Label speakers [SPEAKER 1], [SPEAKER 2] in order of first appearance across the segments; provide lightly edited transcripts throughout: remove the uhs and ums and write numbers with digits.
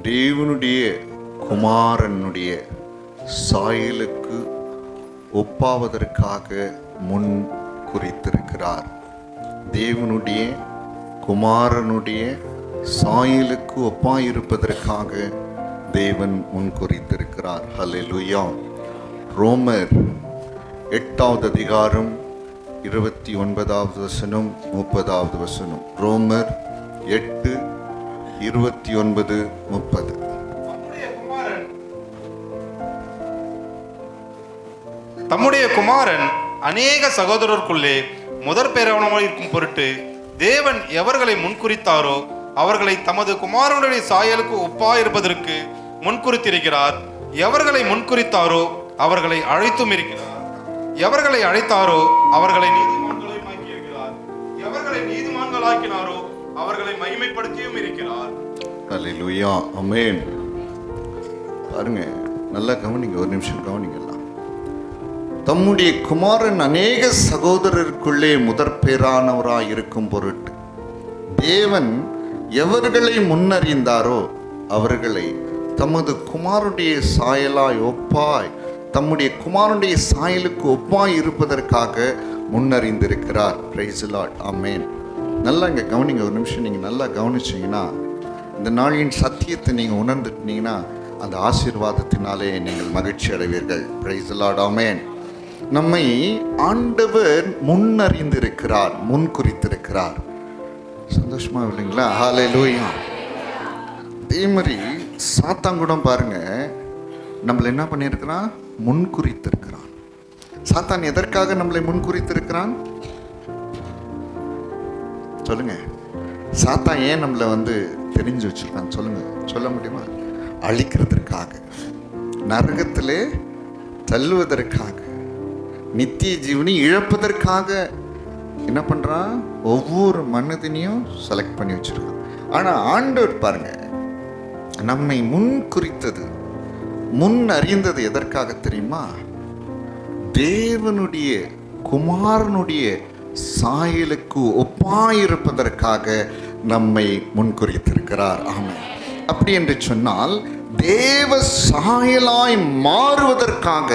[SPEAKER 1] தேவனுடைய குமாரனுடைய சாயலுக்கு ஒப்பாவதற்காக முன் குறித்திருக்கிறார். தேவனுடைய குமாரனுடைய சாயலுக்கு ஒப்பாயிருப்பதற்காக தேவன் முன் குறித்திருக்கிறார். ஹல்லேலூயா. ரோமர் 8வது அதிகாரம் 29வது வசனம் 30வது வசனம். ரோமர் 8:29-30.
[SPEAKER 2] தம்முடைய குமாரன் அநேக சகோதரருக்குள்ளே முதற் பேரானவராக இருக்கும் பொருட்டு தேவன் எவர்களை முன்குறித்தாரோ அவர்களை தமது குமாரனுடைய சாயலுக்கு ஒப்பாயிருப்பதற்கு முன்குறித்திருக்கிறார். எவர்களை முன்குறித்தாரோ அவர்களை அழைத்தும் இருக்கிறார். எவர்களை அழைத்தாரோ அவர்களை நீதிமான்களாக்கி இருக்கிறார். எவர்களை நீதிமான்களாக்கினாரோ அவர்களை மகிமைப்படுத்தியும் இருக்கிறார்.
[SPEAKER 1] ஹல்லேலூயா. ஆமென். பாருங்க, நல்லா கவனிங்க, ஒரு நிமிஷம் கவனிங்கலாம். தம்முடைய குமாரன் அநேக சகோதரருக்குள்ளே முதற் பேரானவராய் இருக்கும் பொருட்டு தேவன் எவர்களை முன்னறிந்தாரோ அவர்களை தமது குமாரனுடைய சாயலாய் ஒப்பாய் தம்முடைய குமாரனுடைய சாயலுக்கு ஒப்பாய் இருப்பதற்காக முன்னறிந்திருக்கிறார். Price the lord. ஆமென். நல்லா இங்கே கவனிங்க, ஒரு நிமிஷம் நீங்கள் நல்லா கவனிச்சிங்கன்னா இந்த நாளின் சத்தியத்தை நீங்கள் உணர்ந்துட்டீங்கன்னா அந்த ஆசீர்வாதத்தினாலே நீங்கள் மகிழ்ச்சி அடைவீர்கள். Praise the lord. ஆமென். நம்மை ஆண்டவர் முன்னறிந்திருக்கிறார், முன் குறித்திருக்கிறார். சந்தோஷமா இல்லைங்களா? ஹல்லேலூயா. அதே மாதிரி சாத்தான் பாருங்க, நம்மளை என்ன பண்ணியிருக்கிறான்? முன் குறித்திருக்கிறான். சாத்தான் எதற்காக நம்மளை முன் குறித்திருக்கிறான் சொல்லுங்க? சாத்தான் ஏன் நம்மளை தெரிஞ்சு வச்சிருக்கான் சொல்லுங்க, சொல்ல முடியுமா? அழிக்கிறதுக்காக, நரகத்திலே தள்ளுவதற்காக, நித்திய ஜீவனை இழப்பதற்காக என்ன பண்றான்? ஒவ்வொரு மனிதனையும் செலக்ட் பண்ணி வச்சிருக்கான். ஆனா ஆண்டவர் பாருங்க, நம்மை முன் குறித்தது, முன் அறிந்தது எதற்காக தெரியுமா? தேவனுடைய குமாரனுடைய சாயலுக்கு ஒப்பாயிருப்பதற்காக நம்மை முன்குறித்திருக்கிறார். ஆமென். அப்படி என்று சொன்னால் தேவ சாயலாய் மாறுவதற்காக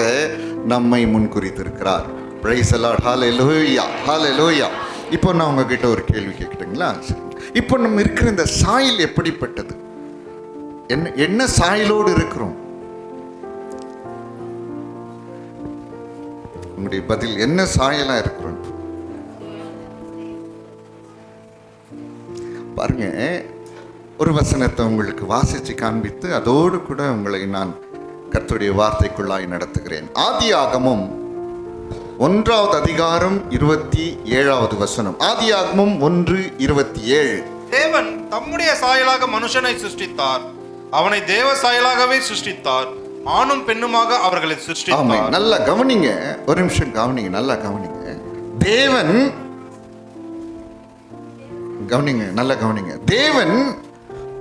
[SPEAKER 1] நம்மை முன்குறித்திருக்கிறார். Price the lord. ஹல்லேலூயா. ஹல்லேலூயா. இப்போ நான் உங்ககிட்ட ஒரு கேள்வி கேட்கட்டுங்களா? இப்போ நம்ம இருக்கிற இந்த சாயல் எப்படிப்பட்டது? என்ன சாயலோடு இருக்கிறோம்? உங்களுடைய பதில் என்ன சாயலா இருக்கிறோம்? பாருங்க, ஒரு வசனத்தை உங்களுக்கு வாசிச்சு காண்பித்து அதோடு கூட உங்களை நான் கர்த்தருடைய வார்த்தைக்குள்ளாய் நடத்துகிறேன். ஆதியாகமம் 1வது அதிகாரம் 27வது வசனம். ஆதியாகமம் 1:27.
[SPEAKER 2] தேவன் தம்முடைய சாயலாக மனுஷனை சிருஷ்டித்தார், அவனை தேவ சாயலாகவே சிருஷ்டித்தார், ஆணும் பெண்ணுமாக அவர்களை சிருஷ்டித்தார்.
[SPEAKER 1] நல்லா கவனிங்க, ஒரு நிமிஷம் கவனிங்க, நல்லா கவனிங்க. தேவன், கவனிங்க, நல்லா கவனிங்க. தேவன்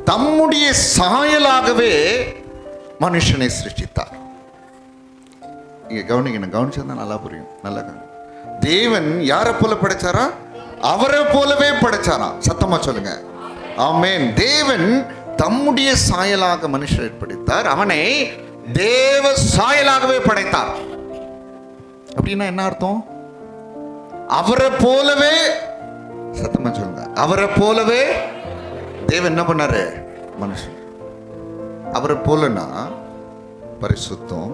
[SPEAKER 1] தம்முடைய சாயலாகவே மனுஷனை சிருஷ்டித்தார். இங்க கவனிங்க, நான் கவனிச்சா நல்லா புரியும். நல்லா கவனிங்க. தேவன் யாரை போல படைச்சாரா? அவரை போலவே படைச்சாரா? சத்தமா சொல்லுங்க. ஆமென். தேவன் தம்முடைய சாயலாக மனுஷரை படைத்தார், அவனை தேவ சாயலாகவே படைத்தார். அப்படின்னா என்ன அர்த்தம்? அவரை போலவே, சத்தமா சொல்லுங்க, அவரை போலவே தேவன் என்ன பண்ணாரு? மனுஷன் அவரை போலனா பரிசுத்தம்,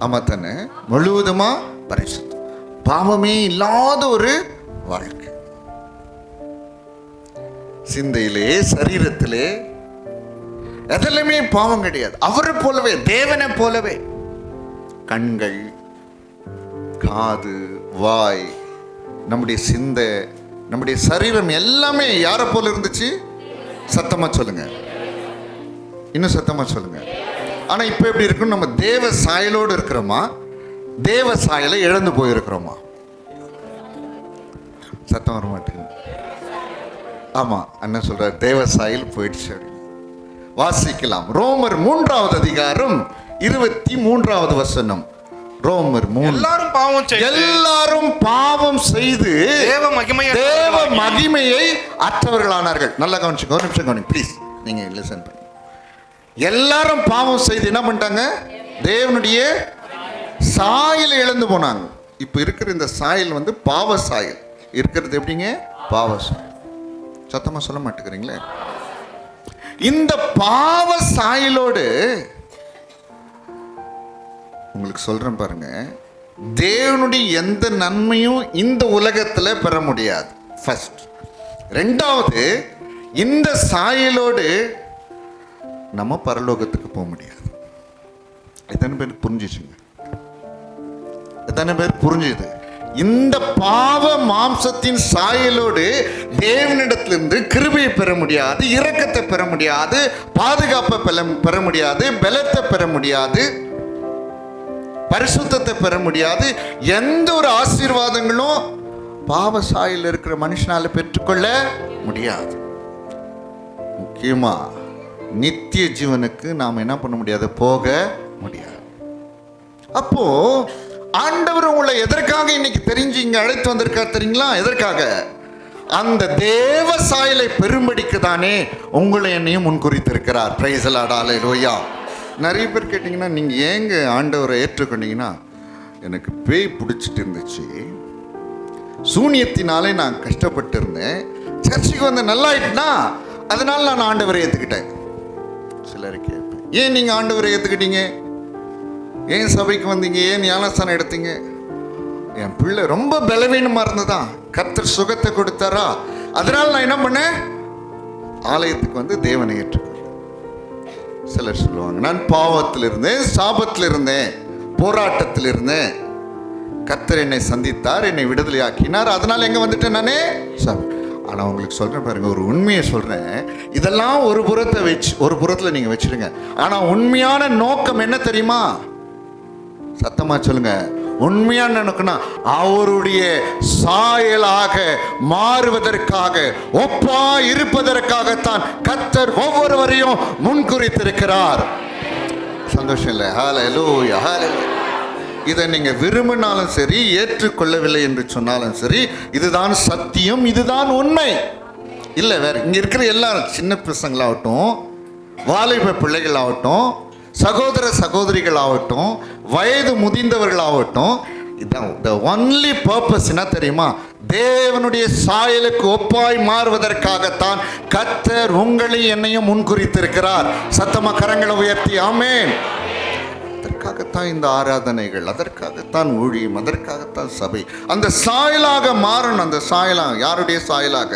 [SPEAKER 1] அமத்தன முழுவதுமா பரிசுத்தம், பாவமே இல்லாத ஒரு வாழ்க்கை, சிந்தையிலே சரீரத்திலே எதிலுமே பாவம் கிடையாது. அவரை போலவே, தேவனை போலவே. கண்கள், காது, வாய், நம்முடைய சிந்தை, நம்முடைய சரீரம் எல்லாமே யாரை போல இருந்துச்சு? சத்தமா சொல்லுங்க, இன்னும் சத்தமா சொல்லுங்க. ஆனா இப்ப எப்படி இருக்கும்? நம்ம தேவ சாயலோடு இருக்கிறோமா? தேவ சாயலை இழந்து போயிருக்கிறோமா? சத்தம் வர மாட்டேங்குது. ஆமா, அண்ணன் சொல்ற தேவ சாயல் போயிடுச்சு. வாசிக்கலாம். ரோமர் 3வது அதிகாரம் 23வது வசனம். ரோமர் 3. எல்லாரும் பாவம் செய்து தேவ மகிமையை அற்றவர்களானார்கள். நல்லா கவனிச்சுங்க, ஒரு நிமிஷம் கவனிங்க ப்ளீஸ். நீங்க லிசன் பண்ணி எல்லாரும் பாவம் செய்து என்ன பண்ணிட்டாங்க? தேவனுடைய சாயலை இழந்து போனாங்க. இப்போ இருக்கிற இந்த சாயல் வந்து பாவ சாயல் இருக்கிறது. எப்படிங்க? பாவ சாயல். சத்தமா சொல்ல மாட்டேங்கிறீங்களே. இந்த பாவ சாயலோடு உங்களுக்கு சொல்றேன் பாருங்க, தேவனுடைய எந்த நன்மையும் இந்த உலகத்துல பெற முடியாது. ஃபர்ஸ்ட். ரெண்டாவது, இந்த சாயலோடு நம்ம பரலோகத்துக்கு போக முடியாது. எத்தனை பேர் புரிஞ்சிச்சுங்க? எத்தனை பேர் புரிஞ்சுது? இந்த பாவ மாம்சத்தின் சாயலோடு தேவனிடத்திலிருந்து கிருபையை பெற முடியாது, இரக்கத்தை பெற முடியாது, பாதுகாப்பை பெற முடியாது, பலத்தை பெற முடியாது, பரிசுத்தத்தை பெற முடியாது. எந்த ஒரு ஆசீர்வாதங்களும் பாவ சாயல் இருக்கிற மனுஷனால பெற்றுக்கொள்ள முடியாது. முக்கியமா நித்திய ஜீவனுக்கு நாம் என்ன பண்ண முடியாது? போக முடியாது. அப்போ ஆண்டவர் உங்களை எதற்காக இன்னைக்கு தெரிஞ்சு இங்க அழைத்து வந்திருக்கார் தெரியுங்களா? எதற்காக? அந்த தேவ சாயலை பெரும்படிக்கு தானே உங்களை என்னையும் முன்குறித்திருக்கிறார். Price the lord. ஹல்லேலூயா. நிறைய பேர் கேட்டிங்கன்னா, நீங்கள் ஏங்க ஆண்டவரை ஏற்றுக்கொண்டீங்கன்னா, எனக்கு பேய் பிடிச்சிட்டு இருந்துச்சு, சூனியத்தினாலே நான் கஷ்டப்பட்டு இருந்தேன், சர்ச்சுக்கு வந்து நல்லாயிட்டுனா அதனால நான் ஆண்டவரை ஏற்றுக்கிட்டேன். சிலர் கேட்பேன், ஏன் நீங்கள் ஆண்டவரை ஏற்றுக்கிட்டீங்க? ஏன் சபைக்கு வந்தீங்க? ஏன் ஞானஸ்தானம் எடுத்தீங்க? என் பிள்ளை ரொம்ப பலவீனமாக இருந்ததான், கர்த்தர் சுகத்தை கொடுத்தாரா, அதனால நான் என்ன பண்ணேன்? ஆலயத்துக்கு வந்து தேவனை ஏற்றுக்கொண்டேன். சிலர் சொல்லுவாங்க, நான் பாவத்தில் இருந்தேன், சாபத்தில் இருந்தேன், போராட்டத்தில் இருந்தேன், கர்த்தர் என்னை சந்தித்தார், என்னை விடுதலை ஆக்கினார், அதனால எங்க வந்துட்டேன் நானே சாபம். ஆனால் உங்களுக்கு சொல்கிறேன் பாருங்க, ஒரு உண்மையை சொல்கிறேன். இதெல்லாம் ஒரு புறத்தில் நீங்கள் வச்சிருங்க. ஆனால் உண்மையான நோக்கம் என்ன தெரியுமா? சத்தமாக சொல்லுங்க. உண்மையான நோக்கம்னா அவருடைய சாயலாக மாறுவதற்காக, ஒப்பா இருப்பதற்காகத்தான் கர்த்தர் ஒவ்வொருவரையும் முன்குறித்திருக்கிறார். சந்தோஷம் இல்லை? ஹல்லேலூயா, ஹல்லேலூயா. இதை நீங்க விரும்பினாலும் சரி, ஏற்றுக்கொள்ளவில்லை என்று சொன்னாலும் சரி, இதுதான் சத்தியம், இதுதான் உண்மை. இல்லை வேற. இங்க இருக்கிற எல்லாரும், சின்ன பசங்களாகட்டும், வாலிப பிள்ளைகளாகட்டும், சகோதர சகோதரிகள் ஆகட்டும், வயது முதிர்ந்தவர்களாகட்டும், இதுதான் the only purpose. என்ன தெரியுமா? தேவனுடைய சாயலுக்கு ஒப்பாய் மாறுவதற்காகத்தான் கர்த்தர் உங்களை என்னையும் முன்குறித்திருக்கிறார். சத்தமா கரங்களை உயர்த்தி ஆமென். அதற்காகத்தான் இந்த ஆராதனைகள், அதற்காகத்தான் ஊழியம், அதற்காகத்தான் சபை. அந்த சாயலாக மாறணும். அந்த சாயலாக யாருடைய சாயலாக?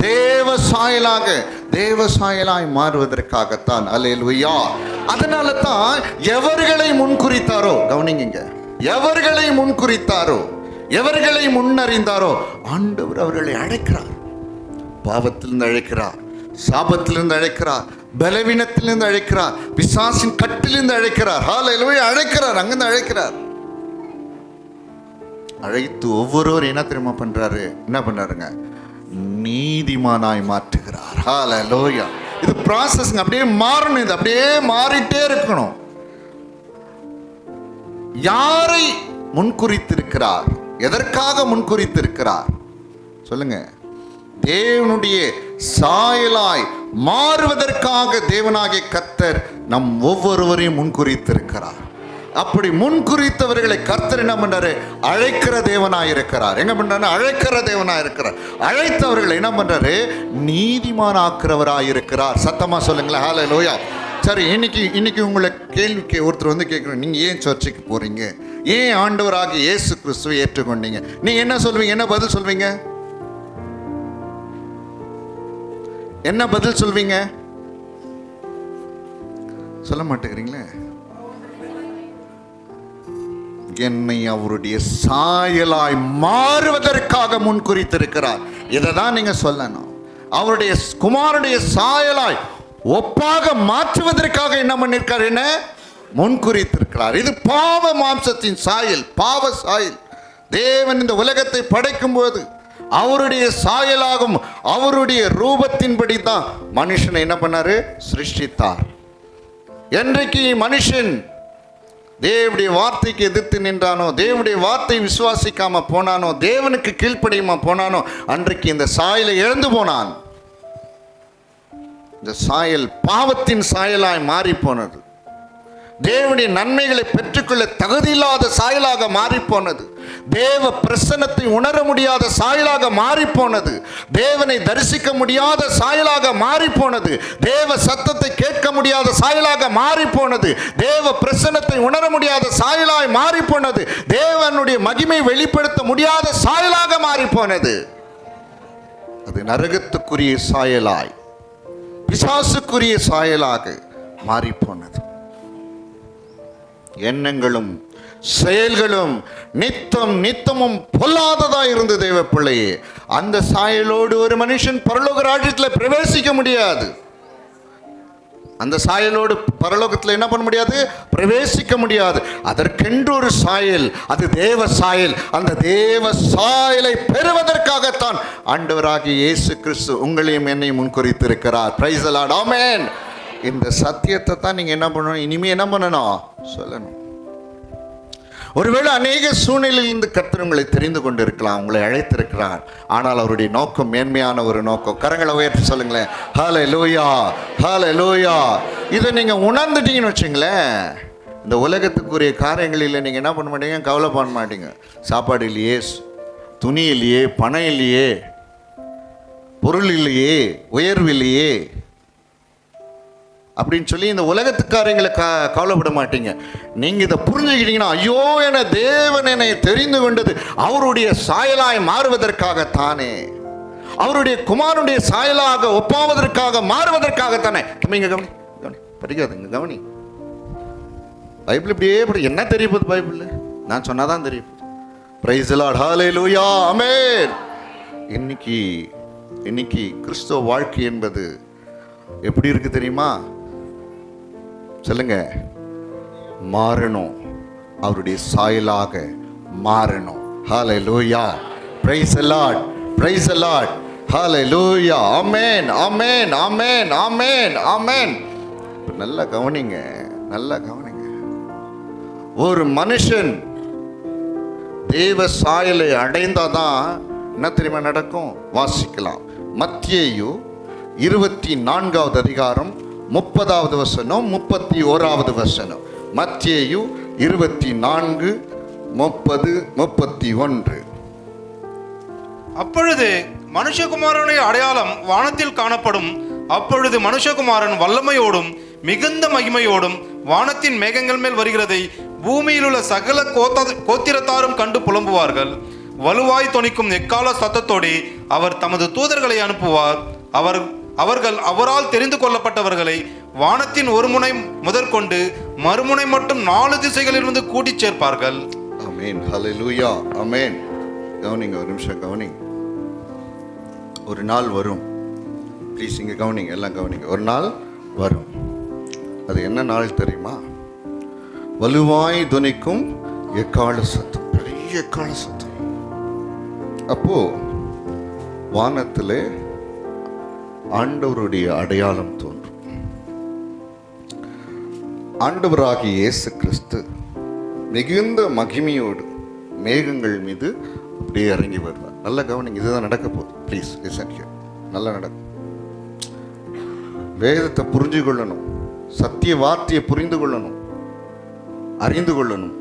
[SPEAKER 1] தேவ சாயலாக, தேவ சாயலாய் மாறுவதற்காகத்தான். அல்லேலூயா. அதனால தான் எவர்களை முன்குறித்தாரோ, கவனிங்க, எவர்களை முன்குறித்தாரோ, எவர்களை முன்னறிந்தாரோ ஆண்டவர் அவர்களை அழைக்கிறார். பாவத்திலிருந்து அழைக்கிறார், சாபத்திலிருந்து அழைக்கிறார், பலவீனத்திலிருந்து அழைக்கிறார், பிசாசின் கட்டிலிருந்து அழைக்கிறார். ஹல்லேலூயா. அழைக்கிறார், அங்கிருந்து அழைக்கிறார். அழைத்து ஒவ்வொருவரும் என்ன தெரியுமா பண்றாரு? என்ன பண்றாருங்க? நீதிமானாய் மாற்றுகிறார். ஹல்லேலூயா. இது ப்ராசஸ்ங்க. அப்படியே மாறணும். இது அப்படியே மாறிட்டே இருக்கணும். யாரை முன்குறித்திருக்கிறார்? எதற்காக முன்குறித்திருக்கிறார்? சொல்லுங்க. தேவனுடைய சாயலாய் மாறுவதற்காக தேவனாகிய கர்த்தர் நம் ஒவ்வொருவரையும் முன்குறித்திருக்கிறார். அப்படி முன்குறித்தவர்களை கர்த்தர் என்ன பண்றாரு? அழைக்கிற தேவனாயிருக்கிறார். எங்க பண்றாரு? அழைக்கிற தேவனாயிருக்கிறார். அழைத்தவர்களை என்ன பண்றாரு? நீதிமானாக்குறவராயிருக்கிறார். சத்தமா சொல்லுங்களேன். ஹல்லேலூயா. சரி, இன்னைக்கு உங்களை கேள்வி ஒருத்தர் வந்து கேட்குறோம், நீங்க ஏன் சர்ச்சுக்கு போறீங்க? ஏன் ஆண்டவராகிய இயேசு கிறிஸ்துவை ஏற்றுக்கொண்டீங்க? நீங்க என்ன சொல்வீங்க? என்ன பதில் சொல்வீங்க? என்ன பதில் சொல்வீங்க? சொல்ல மாட்டேங்கிறீங்களே. என்னை அவருடைய சாயலாய் மாறுவதற்காக முன்குறித்திருக்கிறார். இதை தான் நீங்க சொல்லணும். அவருடைய குமாரனுடைய சாயலாய் ஒப்பாக மாற்றுவதற்காக என்ன பண்ணிருக்கார்? என்ன முன்குறித்திருக்கிறார். இது பாவ மாம்சத்தின் சாயல், பாவ சாயல். தேவன் இந்த உலகத்தை படைக்கும் போது அவருடைய சாயலாகும், அவருடைய ரூபத்தின்படி தான் மனுஷனை என்ன பண்ணாரு? சிருஷ்டித்தார். என்றைக்கு மனுஷன் தேவனுடைய வார்த்தைக்கு எதிர்த்து நின்றானோ, தேவனுடைய வார்த்தை விசுவாசிக்காம போனானோ, தேவனுக்கு கீழ்ப்படியாம போனானோ, அன்றைக்கு இந்த சாயலை இழந்து போனான். இந்த சாயல் பாவத்தின் சாயலாய் மாறி போனது. தேவனுடைய நன்மைகளை பெற்றுக்கொள்ள தகுதியில்லாத சாயலாக மாறிப்போனது. தேவ பிரசன்னத்தை உணர முடியாத சாயலாக மாறிப்போனது. தேவனை தரிசிக்க முடியாத சாயலாக மாறிப்போனது. தேவ சத்தத்தை கேட்க முடியாத சாயலாக மாறிப்போனது. தேவ பிரசன்னத்தை உணர முடியாத சாயலாய் மாறிப்போனது. தேவனுடைய மகிமை வெளிப்படுத்த முடியாத சாயலாக மாறிப்போனது. அது நரகத்துக்குரிய சாயலாய், பிசாசுக்குரிய சாயலாக மாறிப்போனது. எண்ணங்களும் செயல்களும் நித்தமும் பொல்லாததா இருந்த தேவ பிள்ளையே, அந்த சாயலோடு ஒரு மனுஷன் பரலோக ராஜ்யத்தில் பிரவேசிக்க முடியாது. அந்த சாயலோடு பரலோகத்தில் என்ன பண்ண முடியாது? பிரவேசிக்க முடியாது. அதற்கென்று ஒரு சாயல், அது தேவ சாயல். அந்த தேவ சாயலை பெறுவதற்காகத்தான் ஆண்டவராகிய இயேசு கிறிஸ்து உங்களையும் என்னையும் முன்குறித்திருக்கிறார். Price the lord. ஆமென். இந்த சத்தியத்தை தான் நீங்க என்ன பண்ணணும்? இனிமே என்ன பண்ணணும்? சொல்லணும். ஒருவேளை அநேக சூழ்நிலையில் இந்த கர்த்தர் உங்களை தெரிந்து கொண்டு இருக்கலாம், உங்களை அழைத்திருக்கிறார். ஆனால் அவருடைய நோக்கம் மேன்மையான ஒரு நோக்கம். கரங்களை உயர்த்தி சொல்லுங்களேன், ஹல்லேலூயா, ஹல்லேலூயா. இதை நீங்க உணர்ந்துட்டீங்கன்னு வச்சுங்களேன், இந்த உலகத்துக்குரிய காரியங்களில் நீங்க என்ன பண்ண மாட்டீங்க? கவலை பண்ண மாட்டீங்க. சாப்பாடு இல்லையே, துணி இல்லையே, பணம் இல்லையே, பொருள் இல்லையே, உயர்வு இல்லையே அப்படின்னு சொல்லி இந்த உலகத்துக்காரங்களை கவலைப்பட மாட்டீங்க. நீங்க இதை புரிஞ்சுக்கிட்டீங்கன்னா, ஐயோ என தேவன் என்னை தெரிந்து கொண்டது அவருடைய சாயலாய் மாறுவதற்காகத்தானே, அவருடைய குமாரனுடைய சாயலாக ஒப்பாவதற்காக மாறுவதற்காகத்தானே. நீங்க கவனி கவனி படிக்காதுங்க, கவனி. பைபிள் இப்படியே படி. என்ன தெரிய போகுது பைபிள்? நான் சொன்னாதான் தெரியும். பிரைஸ் தி லார்ட், ஹல்லேலூயா, ஆமென். இன்னைக்கு கிறிஸ்தவ வாழ்க்கை என்பது எப்படி இருக்கு தெரியுமா? சொல்லுங்க. மாறணும், அவருடைய சாயலாக மாறணும். Hallelujah, praise the lord, praise the lord, hallelujah, amen, amen, amen, amen, amen. நல்லா கவனிங்க, நல்லா கவனிங்க. ஒரு மனுஷன் தேவ சாயலை அடைந்தாதான் என்ன தெரியுமா நடக்கும்? வாசிக்கலாம். மத்தேயு 24வது அதிகாரம் 30வது வசனம், 31வது வசனம். மத்தேயு 24, 30, 31.
[SPEAKER 2] அப்பொழுது மனுஷகுமாரனுடைய அடையாளம் வானத்தில் காணப்படும். அப்பொழுது மனுஷகுமாரன் வல்லமையோடும் மிகுந்த மகிமையோடும் வானத்தின் மேகங்கள் மேல் வருகிறதை பூமியில் உள்ள சகல கோத்திரத்தாரும் கண்டு புலம்புவார்கள். வலுவாய் தொனிக்கும் எக்கால சத்தத்தோடு அவர் தமது தூதர்களை அனுப்புவார். அவர்கள் அவரால் தெரிந்து கொள்ளப்பட்டவர்களை வானத்தின் ஒரு முனை முதற்கொண்டு மறுமுனை மட்டும் 4 திசைகளிலிருந்து கூட்டிச் சேர்ப்பார்கள்.
[SPEAKER 1] ஆமென், ஹல்லேலூயா, ஆமென். கவனிங்க, ஒரு நிமிஷம் கவனிங்க. ஒரு நாள் வரும். ப்ளீஸ் இங்கே கவனிங்க, எல்லாம் கவனிங்க. ஒரு நாள் வரும். அது என்ன நாள் தெரியுமா? வலுவாய் துணிக்கும் எக்கால சத்தம், பெரிய எக்கால சத்தம். அப்போ வானத்திலே ஆண்டவருடைய அடையாளம் தோன்றும். ஆண்டவராகிய இயேசு கிறிஸ்து மிகுந்த மகிமையோடு மேகங்கள் மீது அப்படியே இறங்கி வருவார். நல்லா கவனிங்க, இதுதான் நடக்க போகுது. Please listen here. நல்லா நடக்கும். வேதத்தை புரிஞ்சு கொள்ளணும், சத்திய வார்த்தையை புரிந்து கொள்ளணும், அறிந்து கொள்ளணும்.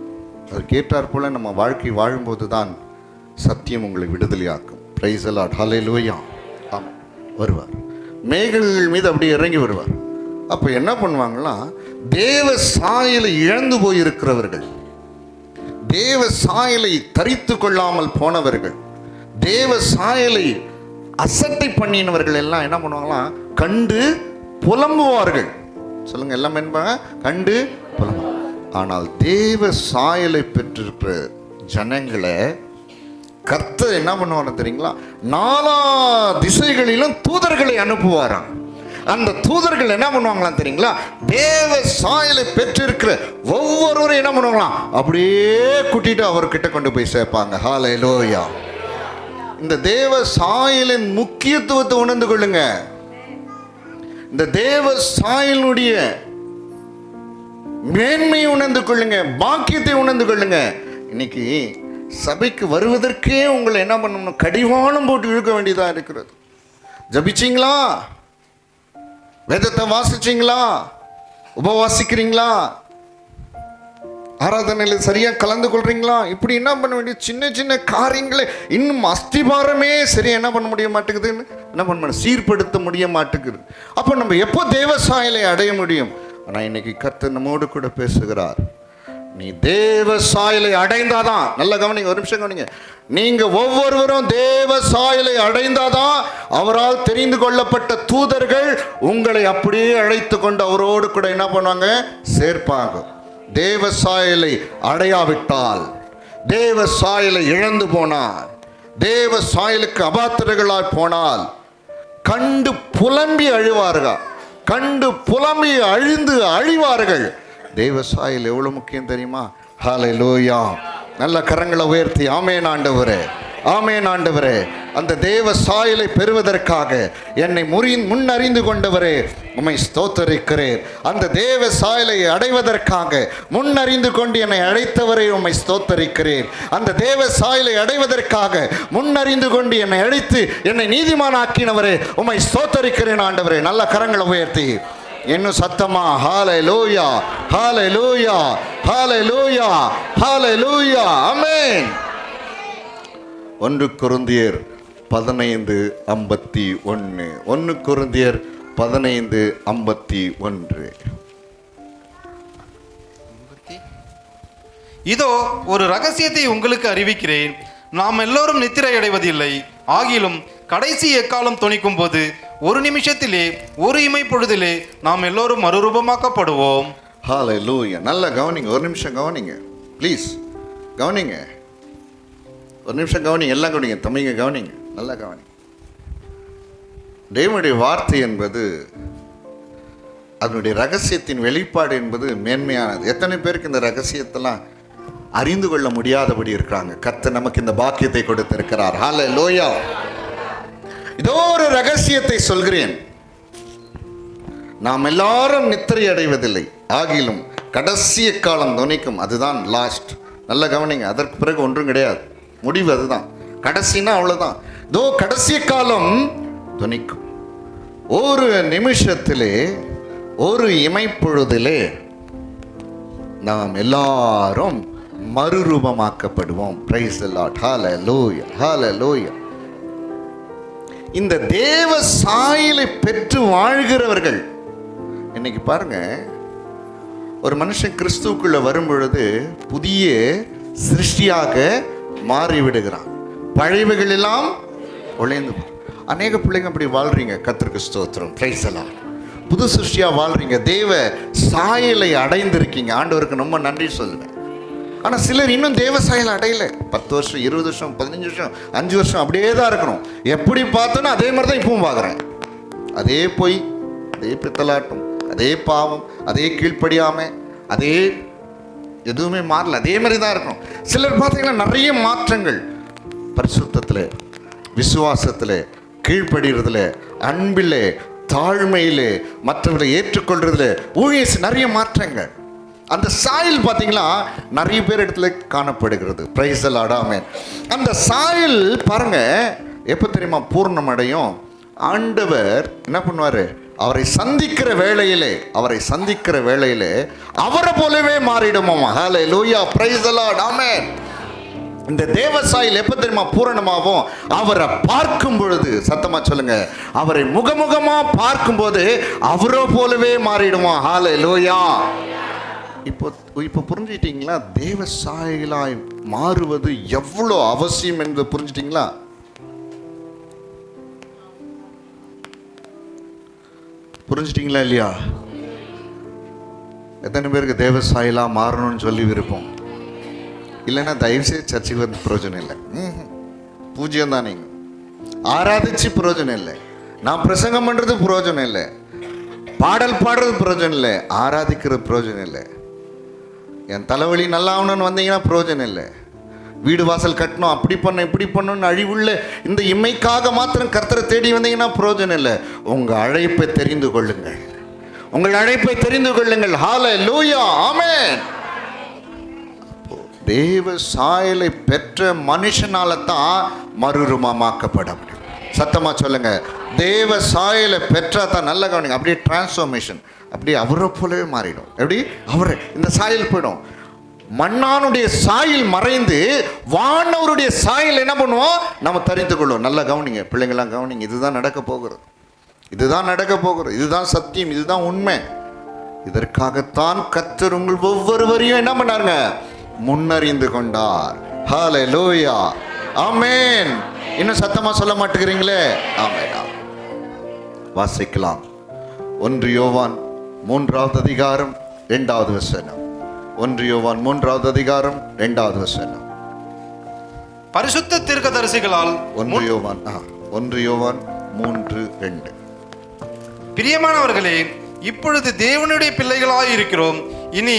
[SPEAKER 1] அது கேட்டார் போல நம்ம வாழ்க்கை வாழும்போது தான் சத்தியம் உங்களை விடுதலையாக்கும். பிரைஸ் தி லார்ட், ஹல்லேலூயா. ஆமாம், வருவார். மேகங்கள் மீது அப்படியே இறங்கி வருவார். அப்போ என்ன பண்ணுவாங்கன்னா, தேவ சாயலை இழந்து போயிருக்கிறவர்கள், தேவ சாயலை தரித்து கொள்ளாமல் போனவர்கள், தேவ சாயலை அசட்டை பண்ணினவர்கள் எல்லாம் என்ன பண்ணுவாங்களாம்? கண்டு புலம்புவார்கள். சொல்லுங்க, எல்லாம் என்பாங்க, கண்டு புலம்பு. ஆனால் தேவ சாயலை பெற்றிருக்கிற ஜனங்களை கர்த்தர் என்ன பண்ணுவாங்க தெரியுங்களா? 4 திசைகளிலும் தூதர்களை அனுப்புவாராம். அந்த தூதர்கள் என்ன பண்ணுவாங்களாம் தெரியுங்களா? தேவ சாயலை பெற்றிருக்கிற ஒவ்வொருவரும் என்ன பண்ணுவாங்களாம்? அப்படியே கூட்டிட்டு அவர்கிட்ட கொண்டு போய் சேர்ப்பாங்க. ஹல்லேலூயா. இந்த தேவ சாயலின் முக்கியத்துவத்தை உணர்ந்து கொள்ளுங்க. இந்த தேவ சாயலுடைய மேன்மையை உணர்ந்து கொள்ளுங்க, பாக்கியத்தை உணர்ந்து கொள்ளுங்க. இன்னைக்கு சபைக்கு வருவதற்கே உங்களை என்ன பண்ணணும்? கடிவாளம் போட்டு இழுக்க வேண்டியதாக இருக்கிறது. ஜபிச்சிங்களா? வேதத்தை வாசிச்சிங்களா? உபவாசிக்கிறீங்களா? ஆராதனையில் சரியா கலந்து கொள்றீங்களா? இப்படி என்ன பண்ண வேண்டிய சின்ன சின்ன காரியங்களை இன்னும் அஸ்திபாரமே சரியா என்ன பண்ண முடிய மாட்டேங்குதுன்னு என்ன பண்ண சீர்படுத்த முடிய மாட்டேங்குது. அப்போ நம்ம எப்போ தேவ சாயலை அடைய முடியும்? ஆனால் இன்னைக்கு கர்த்தர் நம்மோடு கூட பேசுகிறார். நீ தேவ சாயலை அடைந்தாதான், நல்ல கவனிங்க, ஒரு நிமிஷம் கவனிங்க, நீங்க ஒவ்வொருவரும் தேவ சாயலை அடைந்தாதான் அவரால் தெரிந்து கொள்ளப்பட்ட தூதர்கள் உங்களை அப்படியே அழைத்து கொண்டு அவரோடு கூட என்ன பண்ணுவாங்க, சேர்ப்பாங்க. தேவ சாயலை அடையாவிட்டால், தேவ சாயலை இழந்து போனால், தேவ சாயலுக்கு அபாத்திரங்களாய் போனால் கண்டு புலம்பி அழிவார்கள், கண்டு புலம்பி அழிவார்கள். தேவ சாயல் எவ்வளவு முக்கியம் தெரியுமா? ஹல்லேலூயா. நல்ல கரங்களை உயர்த்தி ஆமென் ஆண்டவரே, ஆமென் ஆண்டவரே. அந்த தேவ சாயலை பெறுவதற்காக என்னை முன்னறிந்து கொண்டவரே உம்மை ஸ்தோத்தரிக்கிறேன். அந்த தேவ சாயலை அடைவதற்காக முன்னறிந்து கொண்டு என்னை அழைத்தவரை உம்மை ஸ்தோத்தரிக்கிறேன். அந்த தேவ சாயலை அடைவதற்காக முன்னறிந்து கொண்டு என்னை அழைத்து என்னை நீதிமானாக்கினவரே உம்மை ஸ்தோத்தரிக்கிறேன் ஆண்டவரே. நல்ல கரங்களை உயர்த்தி இன்னும் சத்தமா ஹல்லேலூயா, ஹல்லேலூயா, ஹல்லேலூயா, ஹல்லேலூயா, ஆமென். 1 கொரிந்தியர் 15:51. 1 கொரிந்தியர் 15:51.
[SPEAKER 2] இதோ ஒரு ரகசியத்தை உங்களுக்கு அறிவிக்கிறேன், நாம் எல்லோரும் நித்திரை அடைவதில்லை, ஆகிலும் கடைசி எக்காலம் தொனிக்கும் போது ஒரு நிமிஷத்திலே ஒரு இமை பொழுதிலே நாம் எல்லோரும் மறுரூபமாக்கப்படுவோம்.
[SPEAKER 1] ஹல்லேலூயா. நல்லா கவனிங்க, ஒரு நிமிஷம் கவனிங்க ப்ளீஸ், கவனிங்க, ஒரு நிமிஷம் கவனிங்க, எல்லாம் கவனிங்க, தம்பிங்க கவனிங்க, நல்லா கவனிங்க. தேவனுடைய வார்த்தை என்பது, அதனுடைய ரகசியத்தின் வெளிப்பாடு என்பது மேன்மையானது. எத்தனை பேருக்கு இந்த ரகசியத்தெல்லாம் அறிந்து கொள்ள முடியாதபடி இருக்கிறாங்க? கர்த்தர் நமக்கு இந்த பாக்கியத்தை கொடுத்திருக்கிறார். ஹல்லேலூயா. இதோ ஒரு ரகசியத்தை சொல்கிறேன், நாம் எல்லாரும் நித்திரை அடைவதில்லை, ஆகிலும் கடைசி காலம் துணிக்கும். அதுதான் லாஸ்ட். நல்ல கவனிங்க, அதற்கு பிறகு ஒன்றும் கிடையாது, முடிவு அதுதான். கடைசினா அவ்வளவுதான். இதோ கடைசி காலம் துணிக்கும், ஒரு நிமிஷத்திலே ஒரு இமைப்பொழுதிலே நாம் எல்லாரும் மறுரூபமாக்கப்படுவோம். Price the lord. Hallelujah, hallelujah. இந்த தேவ சாயலை பெற்று வாழ்கிறவர்கள், இன்னைக்கு பாருங்க, ஒரு மனுஷன் கிறிஸ்துவுக்குள்ள வரும் பொழுது புதிய சிருஷ்டியாக மாறிவிடுகிறான். பழையவைகள் எல்லாம் ஒளிந்து. அநேக பிள்ளைங்க அப்படி வாழ்றீங்க, கர்த்தருக்கு ஸ்தோத்திரம், பிரைஸ் தி லார்ட். புது சிருஷ்டியா வாழ்றீங்க, தேவ சாயலை அடைந்திருக்கீங்க, ஆண்டவருக்கு ரொம்ப நன்றி சொல்லுவேன். ஆனால் சிலர் இன்னும் தேவ சாயலை அடையல. 10 வருஷம், 20 வருஷம், 15 வருஷம், 5 வருஷம் அப்படியே தான் இருக்கணும். எப்படி பார்த்தோன்னா அதே மாதிரி தான் இப்பவும் பார்க்குறேன். அதே பொய், அதே பித்தலாட்டம், அதே பாவம், அதே கீழ்ப்படியாமை, அதே எதுவுமே மாறல, அதே மாதிரி தான் இருக்கணும். சிலர் பார்த்தீங்கன்னா நிறைய மாற்றங்கள், பரிசுத்தத்தில், விசுவாசத்தில், கீழ்ப்படுகிறதுல, அன்பில், தாழ்மையில், மற்றவர்களை ஏற்றுக்கொள்றதுல, ஊழியர் நிறைய மாற்றங்கள். அந்த சாயல் பார்த்தீங்களா நிறைய பேர் இடத்துல காணப்படுகிறது. பிரைஸ் தி லார்ட், ஆமென். அந்த சாயல் பாருங்க எப்போ தெரியுமா பூர்ணம் அடையும்? ஆண்டவர் என்ன பண்ணுவார்? அவரை சந்திக்கிற வேளையிலே, அவரை சந்திக்கிற வேளையிலே அவரை போலவே மாறிடுமாமா. ஹல்லேலூயா, பிரைஸ் தி லார்ட், ஆமென். இந்த தேவ சாயல் எப்போ தெரியுமா பூரணமாகும்? அவரை பார்க்கும் பொழுது, சத்தமா சொல்லுங்க, அவரை முகமுகமா பார்க்கும்போது அவரை போலவே மாறிடுமா. ஹல்லேலூயா. இப்போ புரிஞ்சுட்டீங்களா? தேவ சாயலாய் மாறுவது எவ்வளோ அவசியம் என்று புரிஞ்சுட்டீங்களா? புரிஞ்சுட்டீங்களா இல்லையா? எத்தனை பேருக்கு தேவ சாயலா மாறணும்னு சொல்லி விருப்பம்? இல்லைன்னா தயவுசெய்து சர்ச்சுக்கு வந்து பிரயோஜனம் இல்லை. பூஜ்யம் தான். நீங்கள் ஆராதிச்சு பிரயோஜனம் இல்லை, நான் பிரசங்கம் பண்ணுறது பிரயோஜனம் இல்லை, பாடல் பாடுறது பிரயோஜனம் இல்லை, ஆராதிக்கிறது பிரயோஜனம் இல்லை. என் தலைவலி நல்லா ஆகணும்னு வந்தீங்கன்னா பிரயோஜனம் இல்லை. வீடு வாசல் கட்டணும், அப்படி பண்ண இப்படி பண்ணணும்னு அழிவுள்ள இந்த இம்மைக்காக மாத்திரம் கர்த்தரை தேடி வந்தீங்கன்னா பிரயோஜனம் இல்லை. உங்கள் அழைப்பை தெரிந்து கொள்ளுங்கள், உங்கள் அழைப்பை தெரிந்து கொள்ளுங்கள். ஹல்லேலூயா, ஆமென். தேவ சாயலை பெற்ற மனுஷனால தான் மறுரூபமாக்கப்பட முடியும். சத்தமா சொல்லுங்க. தேவ சாயலை பெற்றா தான். நல்ல கவனிங்க. அப்படியே டிரான்ஸ்ஃபார்மேஷன், அப்படியே அவரை போலவே மாறிடும். எப்படி அவரை இந்த சாயல் போயிடும். மண்ணானுடைய சாயல் மறைந்து வானவருடைய சாயல் என்ன பண்ணுவோம், நம்ம தரித்து கொள்வோம். நல்லா கவனிங்க பிள்ளைங்களாம், கவனிங்க. இதுதான் நடக்க போகிறது, இதுதான் நடக்க போகிறது, இதுதான் சத்தியம், இதுதான் உண்மை. இதற்காகத்தான் கர்த்தர் உங்கள் ஒவ்வொருவரையும் என்ன பண்ணாருங்க, முன்னறிந்து கொண்டார். ஹல்லேலூயா, ஆமென். இன்னும் சத்தமா சொல்ல மாட்டேங்கிறீங்களே? ஆமென். வாசிக்கலாம். 1 யோவான் 3வது அதிகாரம் 2வது வசனம். 1 யோவான் 3வது அதிகாரம் 2வது வசனம்.
[SPEAKER 2] பரிசுத்த தீர்க்கதரிசிகளால்
[SPEAKER 1] 1 யோவான் 3:2.
[SPEAKER 2] பிரியமானவர்களே, இப்பொழுது தேவனுடைய பிள்ளைகளாய் இருக்கிறோம், இனி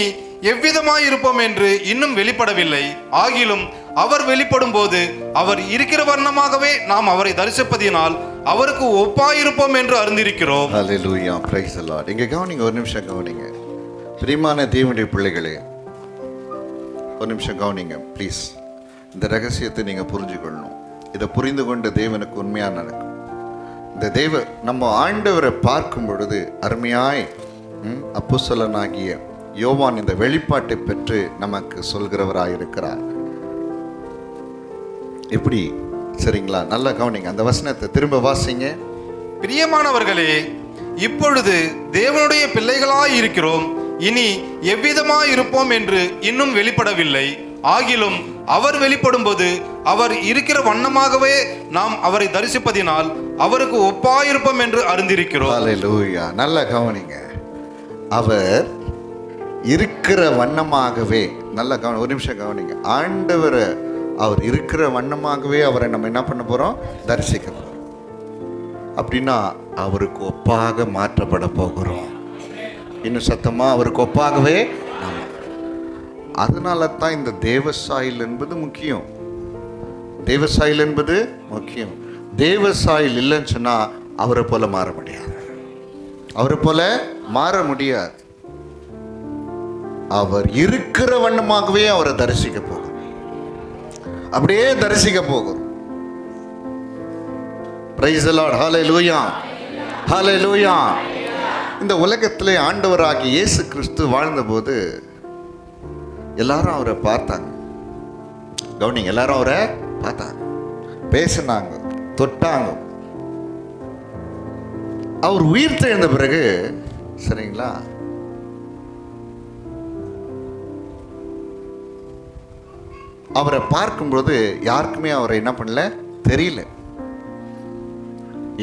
[SPEAKER 2] எவ்விதமாய் இருப்போம் என்று இன்னும் வெளிப்படவில்லை. ஆகிலும் அவர் வெளிப்படும் போது அவர் இருக்கிற வண்ணமாகவே நாம் அவரை தரிசிப்பதினால் அவருக்கு ஒப்பாயிருப்போம் என்று அறிந்திருக்கிறோம்.
[SPEAKER 1] ஹல்லேலூயா, பிரைஸ் தி லார்ட். இங்க கவனிங்க, ஒரு நிமிஷம் கவனிங்க. பிரியமான தேவனுடைய பிள்ளைகளே, ஒரு நிமிஷம் கவனிங்க ப்ளீஸ். இந்த ரகசியத்தை நீங்க புரிஞ்சுக்கொள்ளணும். இதை புரிந்து கொண்டு தேவனுக்கு உண்மையாக நடக்கும். இந்த நம்ம ஆண்டவரை பார்க்கும் பொழுது அருமையாய் அப்போஸ்தலனாகிய யோவான் இந்த வெளிப்பாட்டை பெற்று நமக்கு சொல்கிறவராயிருக்கிறார். எப்படி? சரிங்களா? நல்லா கவனிங்க. அந்த வசனத்தை திரும்ப வாசிங்க.
[SPEAKER 2] பிரியமானவர்களே, இப்பொழுது தேவனுடைய பிள்ளைகளாய் இருக்கிறோம், இனி எவ்விதமாய் இருப்போம் என்று இன்னும் வெளிப்படவில்லை. ஆகிலும் அவர் வெளிப்படும் போது அவர் இருக்கிற வண்ணமாகவே நாம் அவரை தரிசிப்பதினால் அவருக்கு ஒப்பாயிருப்போம் என்று அறிந்திருக்கிறோம்.
[SPEAKER 1] ஹல்லேலூயா, நல்லா கவனிங்க. அவர் இருக்கிற வண்ணமாகவே, நல்லா கவனி, ஒரு நிமிஷம் கவனிங்க. ஆண்டவர் அவர் இருக்கிற வண்ணமாகவே அவரை நம்ம என்ன பண்ண போறோம், தரிசிக்க போறோம். அப்படின்னா அவருக்கு ஒப்பாக மாற்றப்பட போகிறோம். இன்னும் சத்தமா, அவருக்கு ஒப்பாகவே. அதனால தான் இந்த தேவசாயில் என்பது முக்கியம். தேவசாயில் என்பது முக்கியம். தேவசாயில் இல்லைன்னு சொன்னா அவரை போல மாற முடியாது. அவரை போல மாற முடியாது. அவர் இருக்கிற வண்ணமாகவே அவரை தரிசிக்க போகிறோம். அப்படியே தரிசிக்க போகிறோம். Praise the lord. Hallelujah, hallelujah. இந்த உலகத்திலே ஆண்டவராகிய இயேசு கிறிஸ்து வாழ்ந்தபோது எல்லாரும் அவரை பார்த்தாங்க. கவனிங்க, எல்லாரும் அவரை பார்த்தாங்க, பேசினாங்க, தொட்டாங்க. அவர் உயிர் தெழுந்த பிறகு, சரிங்களா, அவரை பார்க்கும்போது யாருக்குமே அவரை என்ன பண்ணல, தெரியல.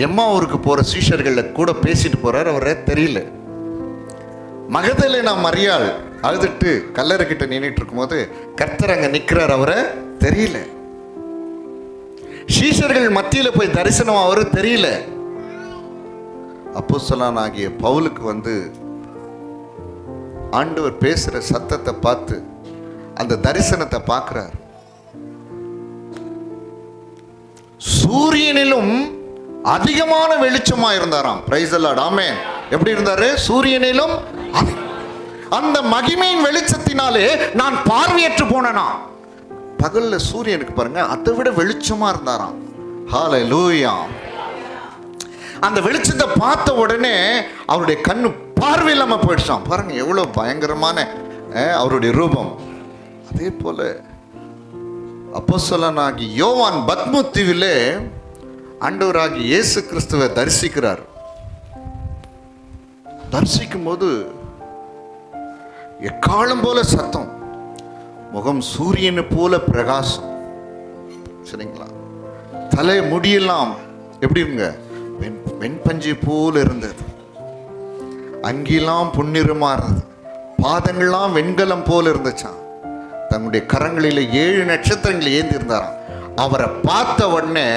[SPEAKER 1] எம்மாவூருக்கு போற சீஷர்கள் கூட பேசிட்டு போறார், அவரை தெரியல. மகதலேனா மரியாள் அழுதுட்டு கல்லறை கிட்ட நின்றுட்டு இருக்கும்போது கர்த்தர் அங்க நிக்கிறார், அவரை தெரியல. சீஷர்கள் மத்தியில போய் தரிசனம், அவரு தெரியல. அப்போஸ்தலனாகிய பவுலுக்கு ஆண்டவர் பேசுற சத்தத்தை பார்த்து அந்த தரிசனத்தை பார்க்கிறார். சூரியனிலும் அதிகமான வெளிச்சமா இருந்தாராம். பிரைஸ் தி லார்ட், ஆமென். எப்படி இருந்தாரு? சூரியனிலும் அந்த மகிமையின் வெளிச்சத்தினாலே நான் பார்வையற்று போனேனா. பகல்ல சூரியனுக்கு பாருங்க, அதை விட வெளிச்சமா இருந்தாராம். ஹல்லேலூயா. அந்த வெளிச்சத்தை பார்த்த உடனே அவருடைய கண்ணு பார்வை இல்லாம போயிடுச்சான். பாருங்க எவ்வளவு பயங்கரமான அவருடைய ரூபம். அதே போல அப்போஸ்தலனாகிய யோவான் பத்மு தீவிலே ஆண்டவராகிய இயேசு கிறிஸ்துவை தரிசிக்கிறார். தரிசிக்கும் போது எக்காலம் போல சத்தம், முகம் சூரியனை போல பிரகாசம். சரிங்களா? தலை முடியெல்லாம் எப்படி இருங்க, வெண்பஞ்சு போல இருந்தது. அங்கெல்லாம் பொன்னிறமா இருந்தது. பாதங்கள்லாம் வெண்கலம் போல இருந்துச்சான். தன்னுடைய கரங்களில் 7 நட்சத்திரங்களை ஏந்தி இருந்தாராம். அவரை பார்த்த உடனே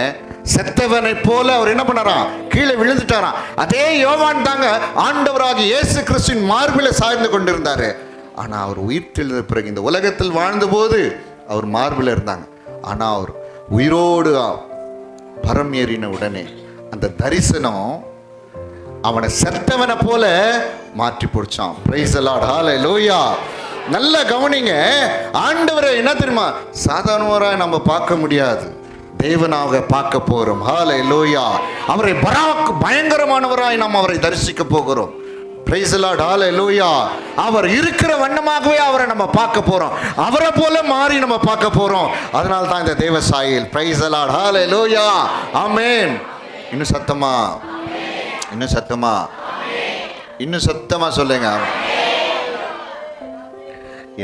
[SPEAKER 1] செத்தவனை போல அவர் என்ன பண்ணாராம், கீழே விழுந்துட்டாராம். அதே யோவான் தாங்க ஆண்டவராகிய இயேசு கிறிஸ்துவின் மார்பில சாய்ந்து கொண்டிருந்தாரு. ஆனா அவர் உயிர் தெழுந்த பிறகு இந்த உலகத்தில் வாழ்ந்த போது அவர் மார்பில் இருந்தாங்க. ஆனா அவர் உயிரோடு பரம் ஏறின உடனே அந்த தரிசனம் அவனை செத்தவனை போல மாற்றி போடுச்சான். பிரைஸ் தி லார்ட், ஹல்லேலூயா. நல்ல கவனிங்க. ஆண்டவரை என்ன தெரியுமா, சாதாரணவராக நம்ம பார்க்க முடியாது. தேவனாக பார்க்க போகிறோம். ஹல்லேலூயா. அவரை பயங்கரமானவராய் நாம் அவரை தரிசிக்க போகிறோம். Praise the lord. ஹல்லேலூயா. அவர் இருக்கிற வண்ணமாகவே அவரை நம்ம பார்க்க போறோம். அவரை போல மாறி நம்ம பார்க்க போறோம். அதனால தான் இந்த தேவ சாயல். Praise the lord. Hallelujah. Amen. இன்னும் சத்தமா, இன்னும் சத்தமா, இன்னும் சத்தமா சொல்லுங்க.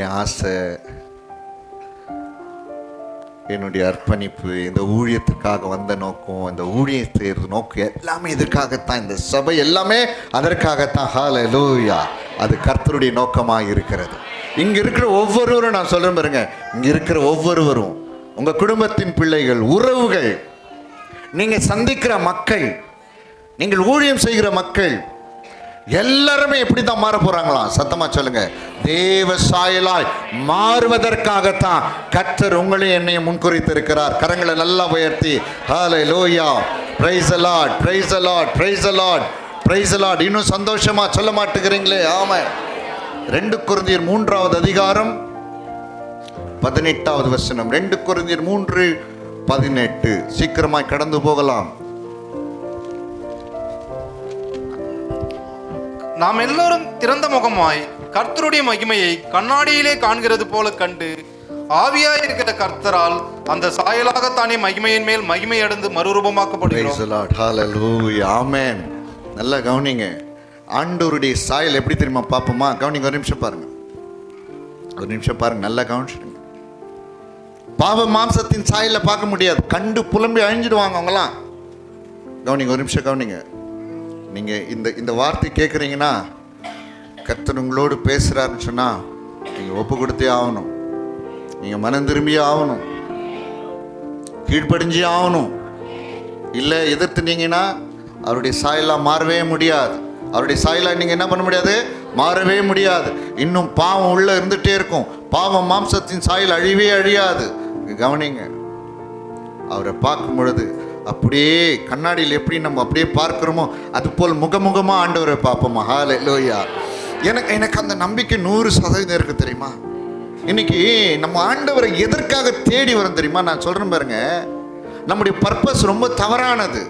[SPEAKER 1] என் ஆசை, என்னுடைய அர்ப்பணிப்பு, இந்த ஊழியத்துக்காக வந்த நோக்கம், இந்த ஊழியத்தை நோக்கம் எல்லாமே இதற்காகத்தான். இந்த சபை எல்லாமே அதற்காகத்தான். ஹல்லேலூயா. அது கர்த்தருடைய நோக்கமாக இருக்கிறது. இங்க இருக்கிற ஒவ்வொருவரும், நான் சொல்றேன் பாருங்க, இங்க இருக்கிற ஒவ்வொருவரும், உங்க குடும்பத்தின் பிள்ளைகள், உறவுகள், நீங்க சந்திக்கிற மக்கள், நீங்கள் ஊழியம் செய்கிற மக்கள் எல்லாருமே எப்படிதான் மாற போறாங்களாம்? சத்தமா சொல்லுங்க. தேவ சாயலாய் மாறுவதற்காகத்தான் கர்த்தர் உங்களையும் என்னையும் முன்குறித்து இருக்கிறார். கரங்களை நல்லா உயர்த்தி hallelujah. Praise the lord, praise the lord, praise the lord, praise the lord. இன்னும் சந்தோஷமா சொல்ல மாட்டேங்கிறீங்களே? ஆமாம். 2 கொரிந்தியர் 3வது அதிகாரம் 18வது வசனம். 2 கொரிந்தியர் 3:18. சீக்கிரமாய் கடந்து போகலாம்.
[SPEAKER 2] நாம் எல்லோரும் திறந்த முகமாய் கர்த்தருடைய மகிமையை கண்ணாடியிலே காண்கிறது போல கண்டு ஆவியாய் இருக்கிற கர்த்தரால் அந்த சாயலாகத்தானே மகிமையின் மேல் மகிமை அடைந்து மறுரூபமாக்கப்படுகிறோம்.
[SPEAKER 1] ஹல்லேலூயா. ஆமென். நல்லா கவனிங்க. ஆண்டவருடைய சாயல் எப்படி தெரியுமா பார்ப்போமா? கவனிங்க, ஒரு நிமிஷம் பாருங்க, ஒரு நிமிஷம் பாருங்க, நல்லா கவனிச்சுடுங்க. பாவ மாம்சத்தின் சாயலை பார்க்க முடியாது. கண்டு புலம்பி அழிஞ்சிடுவாங்க அவங்களாம். கவனிங்க, ஒரு நிமிஷம் கவனிங்க. நீங்கள் இந்த வார்த்தை கேட்குறீங்கன்னா, கர்த்தர் உங்களோடு பேசுகிறாருன்னு சொன்னால் நீங்கள் ஒப்பு கொடுத்தே ஆகணும். நீங்கள் மனம் திரும்பியே ஆகணும், கீழ்ப்படிஞ்சே ஆகணும். இல்லை எதிர்த்துனீங்கன்னா அவருடைய சாயலாக மாறவே முடியாது. அவருடைய சாயலாக நீங்கள் என்ன பண்ண முடியாது? மாறவே முடியாது. இன்னும் பாவம் உள்ளே இருந்துகிட்டே இருக்கும். பாவம் மாம்சத்தின் சாயல் அழிவே அழியாது. கவனிங்க, அவரை பார்க்கும் பொழுது அப்படியே கண்ணாடியில் எப்படி நம்ம அப்படியே பார்க்கிறோமோ அதுபோல் முகமுகமாக ஆண்டவரை பார்ப்போமா? ஹல்லேலூயா. எனக்கு அந்த நம்பிக்கை 100% இருக்கு தெரியுமா? இன்னைக்கு நம்ம ஆண்டவரை எதற்காக தேடி வரும் தெரியுமா? நான் சொல்றேன் பாருங்க, நம்முடைய பர்பஸ் ரொம்ப தவறானது,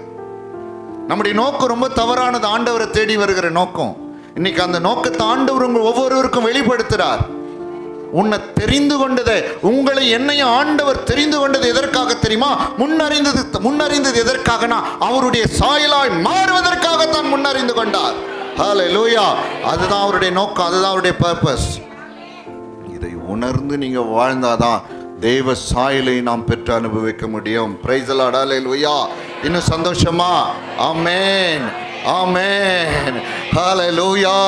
[SPEAKER 1] நம்முடைய நோக்கம் ரொம்ப தவறானது. ஆண்டவரை தேடி வருகிற நோக்கம். இன்னைக்கு அந்த நோக்கத்தை ஆண்டவர் உங்கள் ஒவ்வொருவருக்கும் வெளிப்படுத்துகிறார். உன்னை தெரிந்து கொண்டதை, உங்களை என்னையும் ஆண்டவர் தெரிந்து கொண்டது எதற்காக தெரியுமா? முன்னறிந்தது எதற்காகனா அவருடைய சாயலாய் மாறுவதற்காகத்தான் முன்னறிந்து கொண்டார். ஹல்லேலூயா. அதுதான் அவருடைய நோக்கம், அதுதான் அவருடைய பர்பஸ். இதை உணர்ந்து நீங்க வாழ்ந்தாதான் தேவ சாயலை நாம் பெற்று அனுபவிக்க முடியும். Praise the lord. ஹல்லேலூயா. இன்னும் சந்தோஷமா? ஆமென், ஆமென். ஹல்லேலூயா,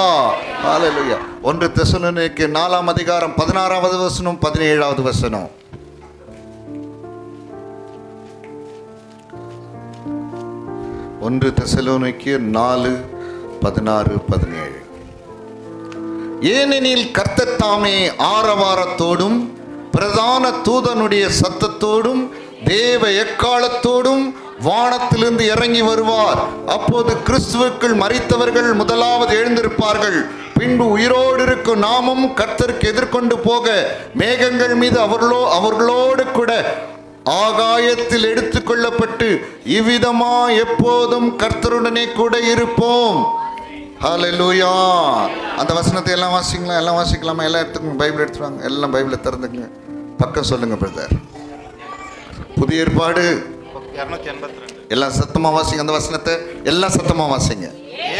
[SPEAKER 1] ஹல்லேலூயா. 1 தெசலோனிக்கே 4ஆம் அதிகாரம் 16வது வசனம் 17வது வசனம். ஒன்று தெசலோனிக்கேயர் 4:16-17. ஏனெனில் கர்த்தர் தாமே ஆரவாரத்தோடும் பிரதான தூதனுடைய சத்தத்தோடும் தேவ எக்காலத்தோடும் வானத்திலிருந்து இறங்கி வருவார். அப்போது கிறிஸ்துவுக்குள் மரித்தவர்கள் முதலாவது எழுந்திருப்பார்கள். பின்பு உயிரோடு இருக்கும் நாமும் கர்த்தருக்கு எதிர்கொண்டு போக மேகங்கள் மீது அவர்களோடு கூட ஆகாயத்தில் எடுத்துக்கொள்ளப்பட்டு இவ்விதமா எப்போதும் கர்த்தருடனே கூட இருப்போம். ஹல்லேலூயா. அந்த வசனத்தை எல்லாம் வாசிக்கலாம், எல்லாம் வாசிக்கலாமா? எல்லாம் எடுத்துக்கோங்க, பைபிள் எடுத்துவாங்க, எல்லாம் பைபிளை திறந்துக்குங்க. பக்கம் சொல்லுங்க பிரதர். புதிய ஏற்பாடு
[SPEAKER 2] 282.
[SPEAKER 1] எல்லாம் சத்தமா வாசிங்க. அந்த வசனத்தை எல்லாம் சத்தமா வாசிங்க.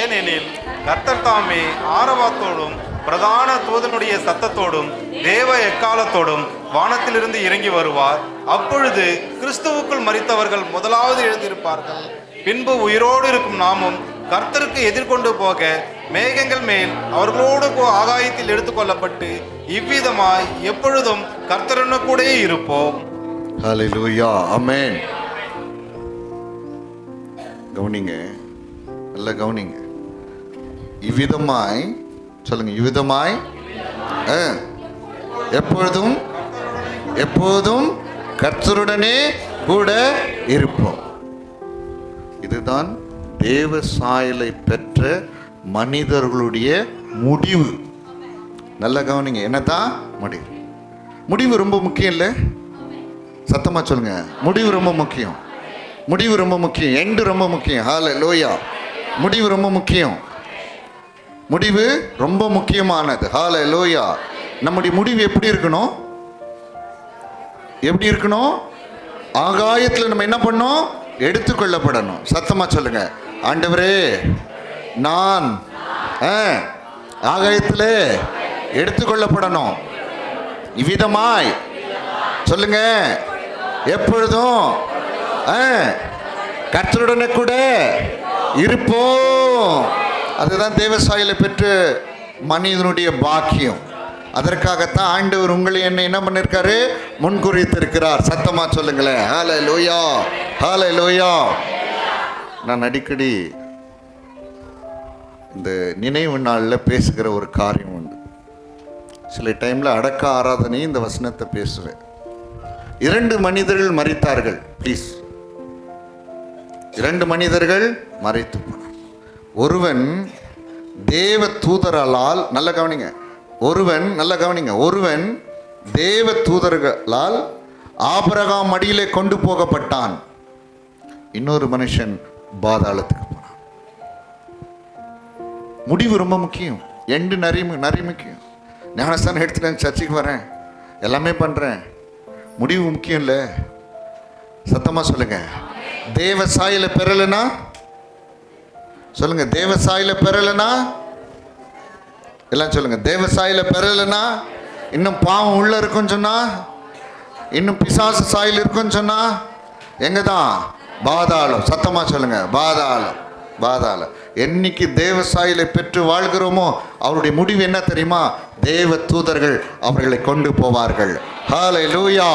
[SPEAKER 2] ஏனெனில் கர்த்தர் தாமே ஆரவாரத்தோடும் பிரதான தூதனுடைய சத்தத்தோடும் தேவ எக்காலத்தோடும் வானத்திலிருந்து இறங்கி வருவார். அப்பொழுது கிறிஸ்துவுக்குள் மரித்தவர்கள் முதலாவது எழுந்திருப்பார்கள். பின்பு உயிரோடு இருக்கும் நாமும் கர்த்தருக்கு எதிர்கொண்டு போக மேகங்கள் மேல் அவர்களோடு ஆகாயத்தில் எடுத்துக்கொள்ளப்பட்டு இவ்விதமாய் எப்பொழுதும் கர்த்தருன்னு கூட இருப்போம்.
[SPEAKER 1] ஹல்லேலூயா. ஆமென். கவனிங்க, நல்ல கவனிங்க. இவ்விதமாய் சொல்லுங்க. இவ்விதமாய் எப்பொழுதும் எப்போதும் கர்த்தருடனே கூட இருப்போம். இதுதான் தேவ சாயலை பெற்ற மனிதர்களுடைய முடிவு. நல்ல கவனிங்க. என்னதான் முடிவு? முடிவு ரொம்ப முக்கியம் இல்லை? சத்தமா சொல்லுங்க. முடிவு ரொம்ப முக்கியம். முடிவு ரொம்ப முக்கியம். எண்டு ரொம்ப முக்கியம். ஹல்லேலூயா. முடிவு ரொம்ப முக்கியம். முடிவு ரொம்ப முக்கியமானது. ஹல்லேலூயா. நம்முடைய முடிவு எப்படி இருக்கணும்? எப்படி இருக்கணும்? ஆகாயத்தில் நம்ம என்ன பண்ணோம்? எடுத்துக்கொள்ளப்படணும். சத்தமா சொல்லுங்க. ஆண்டவரே, நான் ஆகாயத்தில் எடுத்துக்கொள்ளப்படணும். இவ்விதமாய் சொல்லுங்க, எப்பொழுதும் கர்த்தருடனே கூட இருப்போம். அதுதான் தேவசாயில பெற்று மனிதனுடைய பாக்கியம். அதற்காகத்தான் ஆண்டவர் உங்களை என்ன பண்ணிருக்காரு? முன்குறித்திருக்கிறார். சத்தமா சொல்லுங்களேன். ஹல்லேலூயா, ஹல்லேலூயா. நான் அடிக்கடி இந்த நினைவு நாளில் பேசுகிற ஒரு காரியம் உண்டு. சில டைமில் அடக்க ஆராதனை இந்த வசனத்தை பேசுவேன். 2 மனிதர்கள் மரித்தார்கள். ப்ளீஸ், 2 மனிதர்கள் மரித்து போனார். ஒருவன் தேவ தூதரால், நல்ல கவனிங்க, ஒருவன் தேவ தூதர்களால் ஆபிரகாம் மடியிலே கொண்டு போகப்பட்டான். இன்னொரு மனுஷன் பாதாளத்துக்கு போனான். முடிவு ரொம்ப முக்கியம். எண்டு நிறைய முக்கியம். ஞானஸ்தானம் எடுத்துட்டேன், சர்ச்சுக்கு வரேன், எல்லாமே பண்ணுறேன், முடிவு முக்கியம் இல்லை. சத்தமாக சொல்லுங்க. தேவ சாயல பெறலைன்னா சொல்லுங்க. தேவ சாயல பெறலைன்னா எல்லாம் சொல்லுங்க. தேவ சாயல பெறலைன்னா, இன்னும் பாவம் உள்ள இருக்குன்னு சொன்னா, இன்னும் பிசாசு சாயல் இருக்குன்னு சொன்னா, எங்க தான்? பாதாளம். சத்தமா சொல்லுங்க. பாதாளம், பாதாளம். என்னைக்கு தேவ சாயலை பெற்று வாழ்கிறோமோ அவருடைய முடிவு என்ன தெரியுமா? தேவ தூதர்கள் அவர்களை கொண்டு போவார்கள். ஹல்லேலூயா.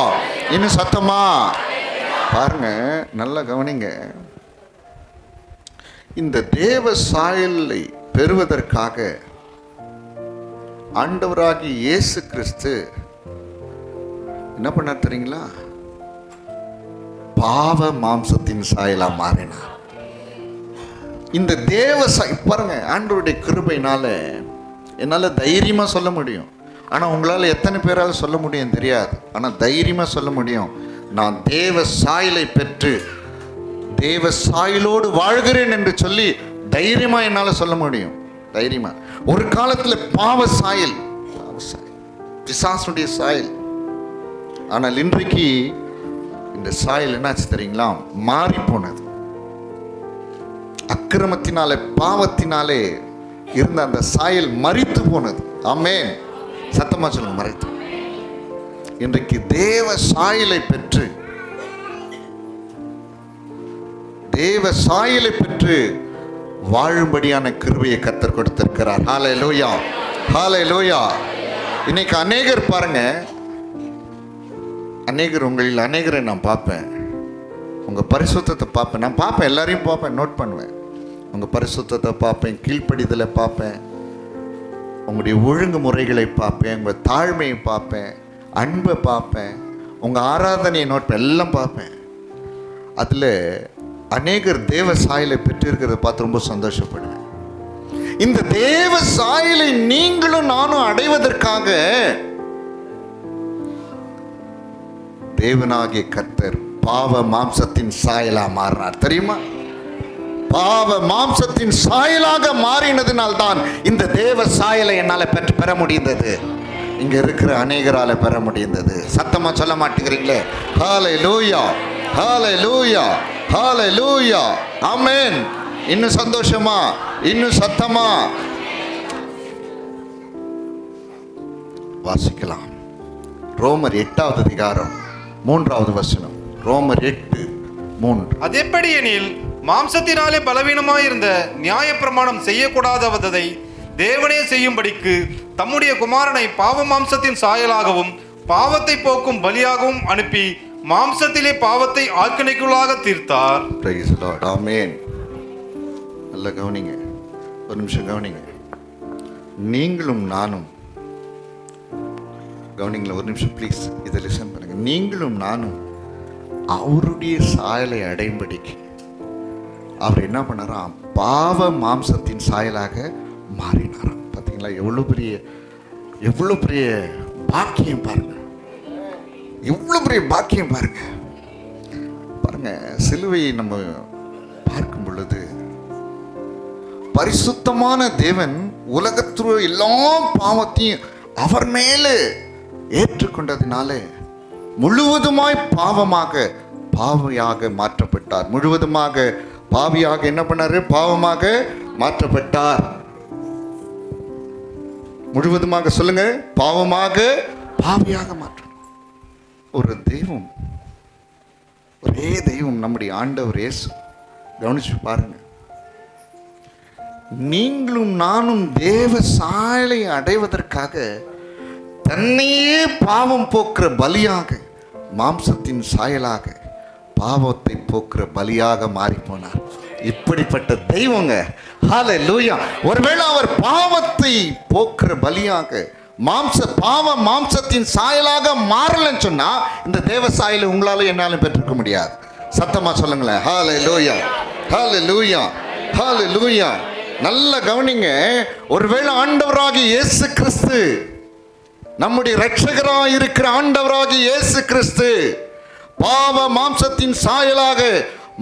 [SPEAKER 1] இன்னும் சத்தமா பாருங்க, நல்லா கவனிங்க. இந்த தேவ சாயலை பெறுவதற்காக ஆண்டவராகி இயேசு கிறிஸ்து என்ன பண்ணார் தெரியுங்களா? பாவ மாம்சத்தின் சாயலா மாறினார். இந்த தேவ பாருங்க, ஆண்டவருடைய கிருபையினால என்னால் தைரியமாக சொல்ல முடியும். ஆனால் உங்களால் எத்தனை பேரால் சொல்ல முடியும் தெரியாது. ஆனால் தைரியமாக சொல்ல முடியும், நான் தேவ சாயலை பெற்று தேவ சாயலோடு வாழ்கிறேன் என்று சொல்லி தைரியமாக என்னால் சொல்ல முடியும். தைரியமாக. ஒரு காலத்தில் பாவ சாயல், பிசாசுடைய சாயல். ஆனால் இன்றைக்கு இந்த சாயல் என்னாச்சு தெரியுங்களா? மாறி போனது. அக்கிரமத்தினாலே, பாவத்தினாலே இருந்த அந்த சாயல் மரித்து போனது. ஆமென். சத்தமா சொல்லுங்க. மரித்து. இன்றைக்கு தேவ சாயலை பெற்று, தேவ சாயலை பெற்று வாழும்படியான கிருபையை கர்த்தர் கொடுத்திருக்கிறார். ஹல்லேலூயா, ஹல்லேலூயா. இன்னைக்கு அநேகர் பாருங்க, அநேகர், உங்களில் அநேகரை நான் பார்ப்பேன். உங்கள் பரிசுத்தத்தை பார்ப்பேன். நான் பார்ப்பேன், எல்லாரையும் பார்ப்பேன், நோட் பண்ணுவேன். உங்கள் பரிசுத்தத்தை பார்ப்பேன், கீழ்ப்படிதலை பார்ப்பேன், உங்களுடைய ஒழுங்குமுறைகளை பார்ப்பேன், உங்கள் தாழ்மையை பார்ப்பேன், அன்பை பார்ப்பேன், உங்கள் ஆராதனையை நோட் பண்ண, எல்லாம் பார்ப்பேன். அதில் அநேகர் தேவ சாயலை பெற்றிருக்கிறத பார்த்து ரொம்ப சந்தோஷப்படுவேன். இந்த தேவ சாயலை நீங்களும் நானும் அடைவதற்காக தேவனாகிய கர்த்தர் பாவ மாம்சத்தின் சாயலா மாறினார். தெரியுமா? பாவ மாம்சத்தின் சாயலாக மாறினதினால்தான் இந்த தேவ சாயலை என்னால் பெற முடிந்தது. இங்க இருக்கிற அநேகரால பெற முடிந்தது. சத்தமா சொல்ல மாட்டேங்கிறீங்களே? ஹல்லேலூயா, ஹல்லேலூயா, ஹல்லேலூயா. ஆமென். இன்னும் சந்தோஷமா, இன்னும் சத்தமா வாசிக்கலாம். ரோமர் 8வது அதிகாரம் 3வது வசனம். ரோமர் 8:3. அது
[SPEAKER 2] எப்படி எனில், மாம்சத்தினாலே பலவீனமாயிருந்த நியாயப்பிரமாணம் செய்யக்கூடாதவதை தேவனே செய்யும்படிக்கு தம்முடைய குமாரனை பாவ மாம்சத்தின் சாயலாகவும் பாவத்தை போக்கும் பலியாகவும் அனுப்பி மாம்சத்திலே பாவத்தை ஆக்கினைக்குள்ளாக தீர்த்தார்.
[SPEAKER 1] Praise the Lord. ஆமென். நல்ல கவனிங்க, ஒரு நிமிஷம் கவனிங்க. நீங்களும் நானும் கவனிங்களா, ஒரு நிமிஷம் ப்ளீஸ், இதை லிசன் பண்ணுங்க. நீங்களும் நானும் அவருடைய சாயலை அடையும்படிக்கு அவர் என்ன பண்ணாராம்? பாவ மாம்சத்தின் சாயலாக மாறினாராம். பார்த்தீங்களா? எவ்வளோ பெரிய பாக்கியம் பாருங்க. எவ்வளவு பெரிய பாக்கியம் பாருங்க. பாருங்க, சிலுவையை நம்ம பார்க்கும் பொழுது பரிசுத்தமான தேவன் உலகத்துற எல்லா பாவத்தையும் அவர் மேலே ஏற்றுக்கொண்டதினால முழுவதுமாய் பாவியாக மாற்றப்பட்டார். முழுவதுமாக பாவியாக என்ன பண்ணாரு? பாவமாக மாற்றப்பட்டார். முழுவதுமாக சொல்லுங்க, பாவியாக மாற்ற ஒரு தெய்வம், ஒரே தெய்வம் நம்முடைய ஆண்டவர் இயேசு. கவனிச்சு பாருங்க, நீங்களும் நானும் தேவ சாயலை அடைவதற்காக தன்னையே பாவம் போக்குற பலியாக, மாம்சத்தின் சாயலாக பாவத்தை போக்குற பலியாக மாறி போனார். இப்படிப்பட்ட தெய்வங்க. ஹல்லேலூயா. ஒருவேளை அவர் பாவத்தை போக்குற பலியாக மாம்சத்தின் சாயலாக மாறலன்னு சொன்னா இந்த தேவ சாயலை உங்களால என்னாலும் பெற்றிருக்க முடியாது. சத்தமா சொல்லுங்களேன், ஹல்லேலூயா, ஹல்லேலூயா, ஹல்லேலூயா. நல்ல கவனிங்க, ஒருவேளை ஆண்டவராகிய இயேசு கிறிஸ்து, நம்முடைய இரட்சகராக இருக்கிற ஆண்டவராகிய இயேசு கிறிஸ்து பாவ மாம்சத்தின் சாயலாக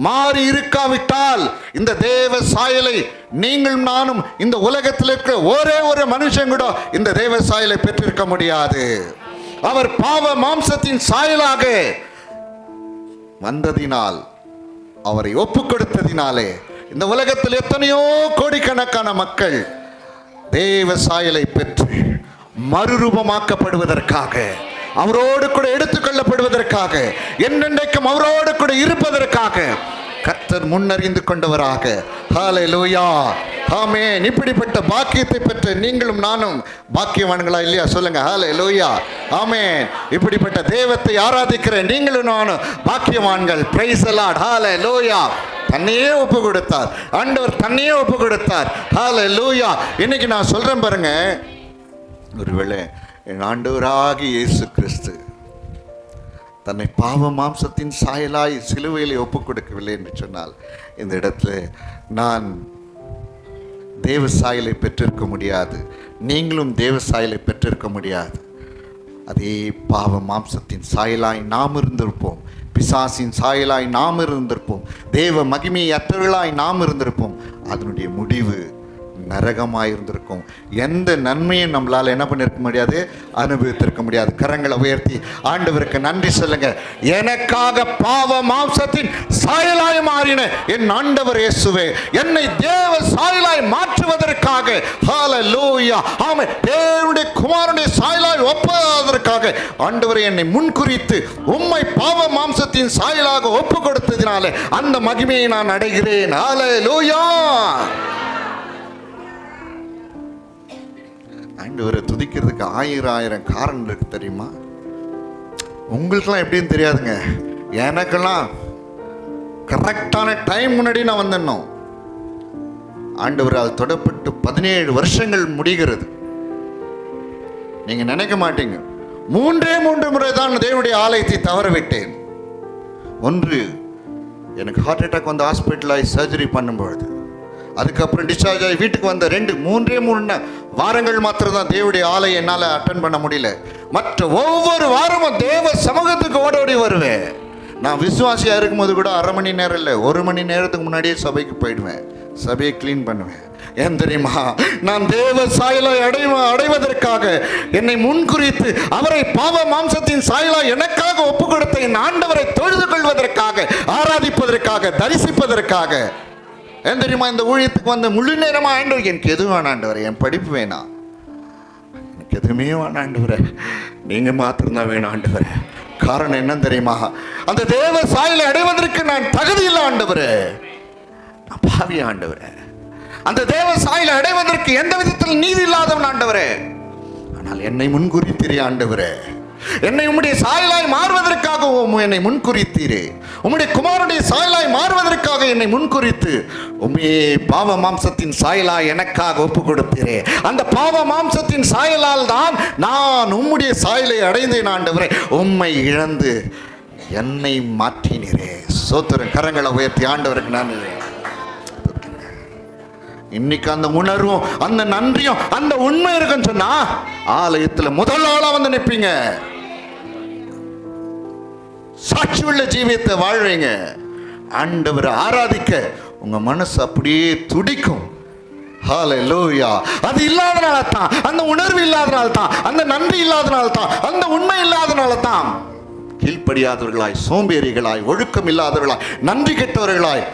[SPEAKER 1] மாறி இருக்காவிட்டால் இந்த தேவ சாயலை நீங்களும் நானும் இந்த உலகத்தில் இருக்கிற ஒரே ஒரு மனுஷன் கூட இந்த தேவ சாயலை பெற்றிருக்க முடியாது. அவர் பாவ மாம்சத்தின் சாயலாக வந்ததினால், அவரை ஒப்பு கொடுத்ததினாலே இந்த உலகத்தில் எத்தனையோ கோடிக்கணக்கான மக்கள் தேவ சாயலை பெற்று மறுரூபமாக்கப்படுவதற்காக, அவரோடு கூட எடுத்துக்கொள்ளப்படுவதற்காக, என்னென்றைக்கும் அவரோடு கூட இருப்பதற்காக கர்த்தர் முன்னறிந்து கொண்டவராக. ஹல்லேலூயா, ஆமென். இப்படிப்பட்ட பாக்கியத்தை பெற்ற நீங்களும் நானும் பாக்கியவான்களா இல்லையா? சொல்லுங்க, ஹல்லேலூயா, ஆமென். இப்படிப்பட்ட தெய்வத்தை ஆராதிக்கிற நீங்களும் நானும் பாக்கியவான்கள். பிரைஸ் தி லார்ட், ஹல்லேலூயா. தன்னையே ஒப்பு கொடுத்தார் ஆண்டவர், தன்னையே ஒப்பு கொடுத்தார். ஹல்லேலூயா. இன்னைக்கு நான் சொல்றேன் பாருங்க, ஒருவேளை என் ஆண்டவராகிய இயேசு கிறிஸ்து தன்னை பாவ மாம்சத்தின் சாயலாய் சிலுவையிலே ஒப்பு கொடுக்கவில்லை என்று சொன்னால் இந்த இடத்துல நான் தேவ சாயலை பெற்றிருக்க முடியாது, நீங்களும் தேவ சாயலை பெற்றிருக்க முடியாது. அதே பாவ மாம்சத்தின் சாயலாய் நாம் இருந்திருப்போம், பிசாசின் சாயலாய் நாம் இருந்திருப்போம், தேவ மகிமை அற்றவர்களாய் நாம் இருந்திருப்போம். அதனுடைய முடிவு நரகமாக இருந்திருக்கும். எந்த நன்மையும் நம்மளால் என்ன பண்ணிருக்க முடியாது? அனுபவித்திருக்க முடியாது. கரங்களை உயர்த்தி ஆண்டவருக்கு நன்றி சொல்லுங்க. எனக்காக பாவ மாம்சத்தின் சாயலாய் மாறின என் ஆண்டவர் இயேசுவே, என்னை தேவ சாயலாய் மாற்றுவதற்காக, ஹல்லேலூயா, ஆமென், தேவனுடைய குமாரனுடைய சாயலாய் ஒப்பதற்காக ஆண்டவரை என்னை முன்குறித்து உம்மை பாவ மாம்சத்தின் சாயலாக ஒப்பு கொடுத்ததினாலே அந்த மகிமையை நான் அடைகிறேன். ஹல்லேலூயா. ஆண்டவரை துதிக்கிறதுக்கு ஆயிரம் காரணம் இருக்கு தெரியுமா? உங்களுக்கெல்லாம் எப்படின்னு தெரியாதுங்க, எனக்கெல்லாம் கரெக்டான டைம் முன்னாடி நான் வந்துடணும். ஆண்டவரால் தொடப்பட்டு 17 வருஷங்கள் முடிகிறது. நீங்க நினைக்க மாட்டீங்க, 3 முறை தான் தேவனுடைய ஆலயத்தை தவற விட்டேன். ஒன்று, எனக்கு ஹார்ட் அட்டாக் வந்து ஹாஸ்பிட்டலாகி சர்ஜரி பண்ணும்பொழுது, அதுக்கப்புறம் டிஸ்சார்ஜ் ஆகி வீட்டுக்கு வந்த 3 வாரங்கள் மாத்திரம் தான் தேவனுடைய ஆலயம் என்னால் அட்டன் பண்ண முடியல. மற்ற ஒவ்வொரு வாரமும் தேவ சமூகத்துக்கு ஓடோடி வருவேன். நான் விசுவாசியாக இருக்கும்போது கூட 1/2 மணி நேரம் இல்லை, 1 மணி நேரத்துக்கு முன்னாடியே சபைக்கு போயிடுவேன், சபையை கிளீன் பண்ணுவேன். ஏன் தெரியுமா? நான் தேவ சாயலை அடைவதற்காக என்னை முன்குறித்து அவரை பாவ மாம்சத்தின் சாயலாய் எனக்காக ஒப்பு கொடுத்த என் ஆண்டவரை தொழுது கொள்வதற்காக, ஆராதிப்பதற்காக, தரிசிப்பதற்காக. ஏன் தெரியுமா? இந்த ஊழியத்துக்கு வந்து முழு நேரமாக ஆண்டவர், எனக்கு எதுவும் வேணாண்டவர், என் படிப்பு வேணாம், எனக்கு எதுவுமே வேணாண்டவர், நீங்கள் மாத்திரம்தான் வேணும் ஆண்டவர். காரணம் என்ன தெரியுமா? அந்த தேவ சாயலை அடைவதற்கு நான் தகுதி இல்லை ஆண்டவர், நான் பாவி ஆண்டவர். அந்த தேவ சாயலை அடைவதற்கு எந்த விதத்தில் நீதி இல்லாதவன் ஆண்டவர். ஆனால் என்னை முன்குறித்தீரே ஆண்டவர், என்னை உம்முடைய சாயலாய் மாறுவதற்காக என்னை முன்குறித்தீரே, உம்முடைய குமாரனுடைய சாயலாய் மாறுவதற்காக என்னை முன்குறித்து உம்மையே பாவ மாம்சத்தின் சாயலாய் எனக்காக ஒப்பு கொடுத்தீரே. அந்த பாவ மாம்சத்தின் சாயலால் தான் நான் உம்முடைய சாயலை அடைந்தேன் ஆண்டவரே. உம்மை இழந்து என்னை மாற்றினீரே. சோத்திரம். கரங்களை உயர்த்தி ஆண்டவருக்கு நான் இன்னைக்கு அந்த உணர்வும் அந்த நன்றியும் அந்த உண்மை இருக்குன்னு சொன்னா ஆலயத்தில் முதல் ஆளா வந்து நிற்பீங்க. சாட்சியுள்ள ஜீவியத்தை வாழ்வீங்க. ஆண்டவரை ஆராதிக்க உங்க மனசு அப்படியே துடிக்கும். ஹல்லேலூயா. அது இல்லாதனால தான், அந்த உணர்வு இல்லாதனால தான், அந்த நன்றி இல்லாதனால தான், அந்த உண்மை இல்லாதனால தான் கீழ்ப்படியாதவர்களாய், சோம்பேறிகளாய், ஒழுக்கம் இல்லாதவர்களாய், நன்றி கெட்டவர்களாய்,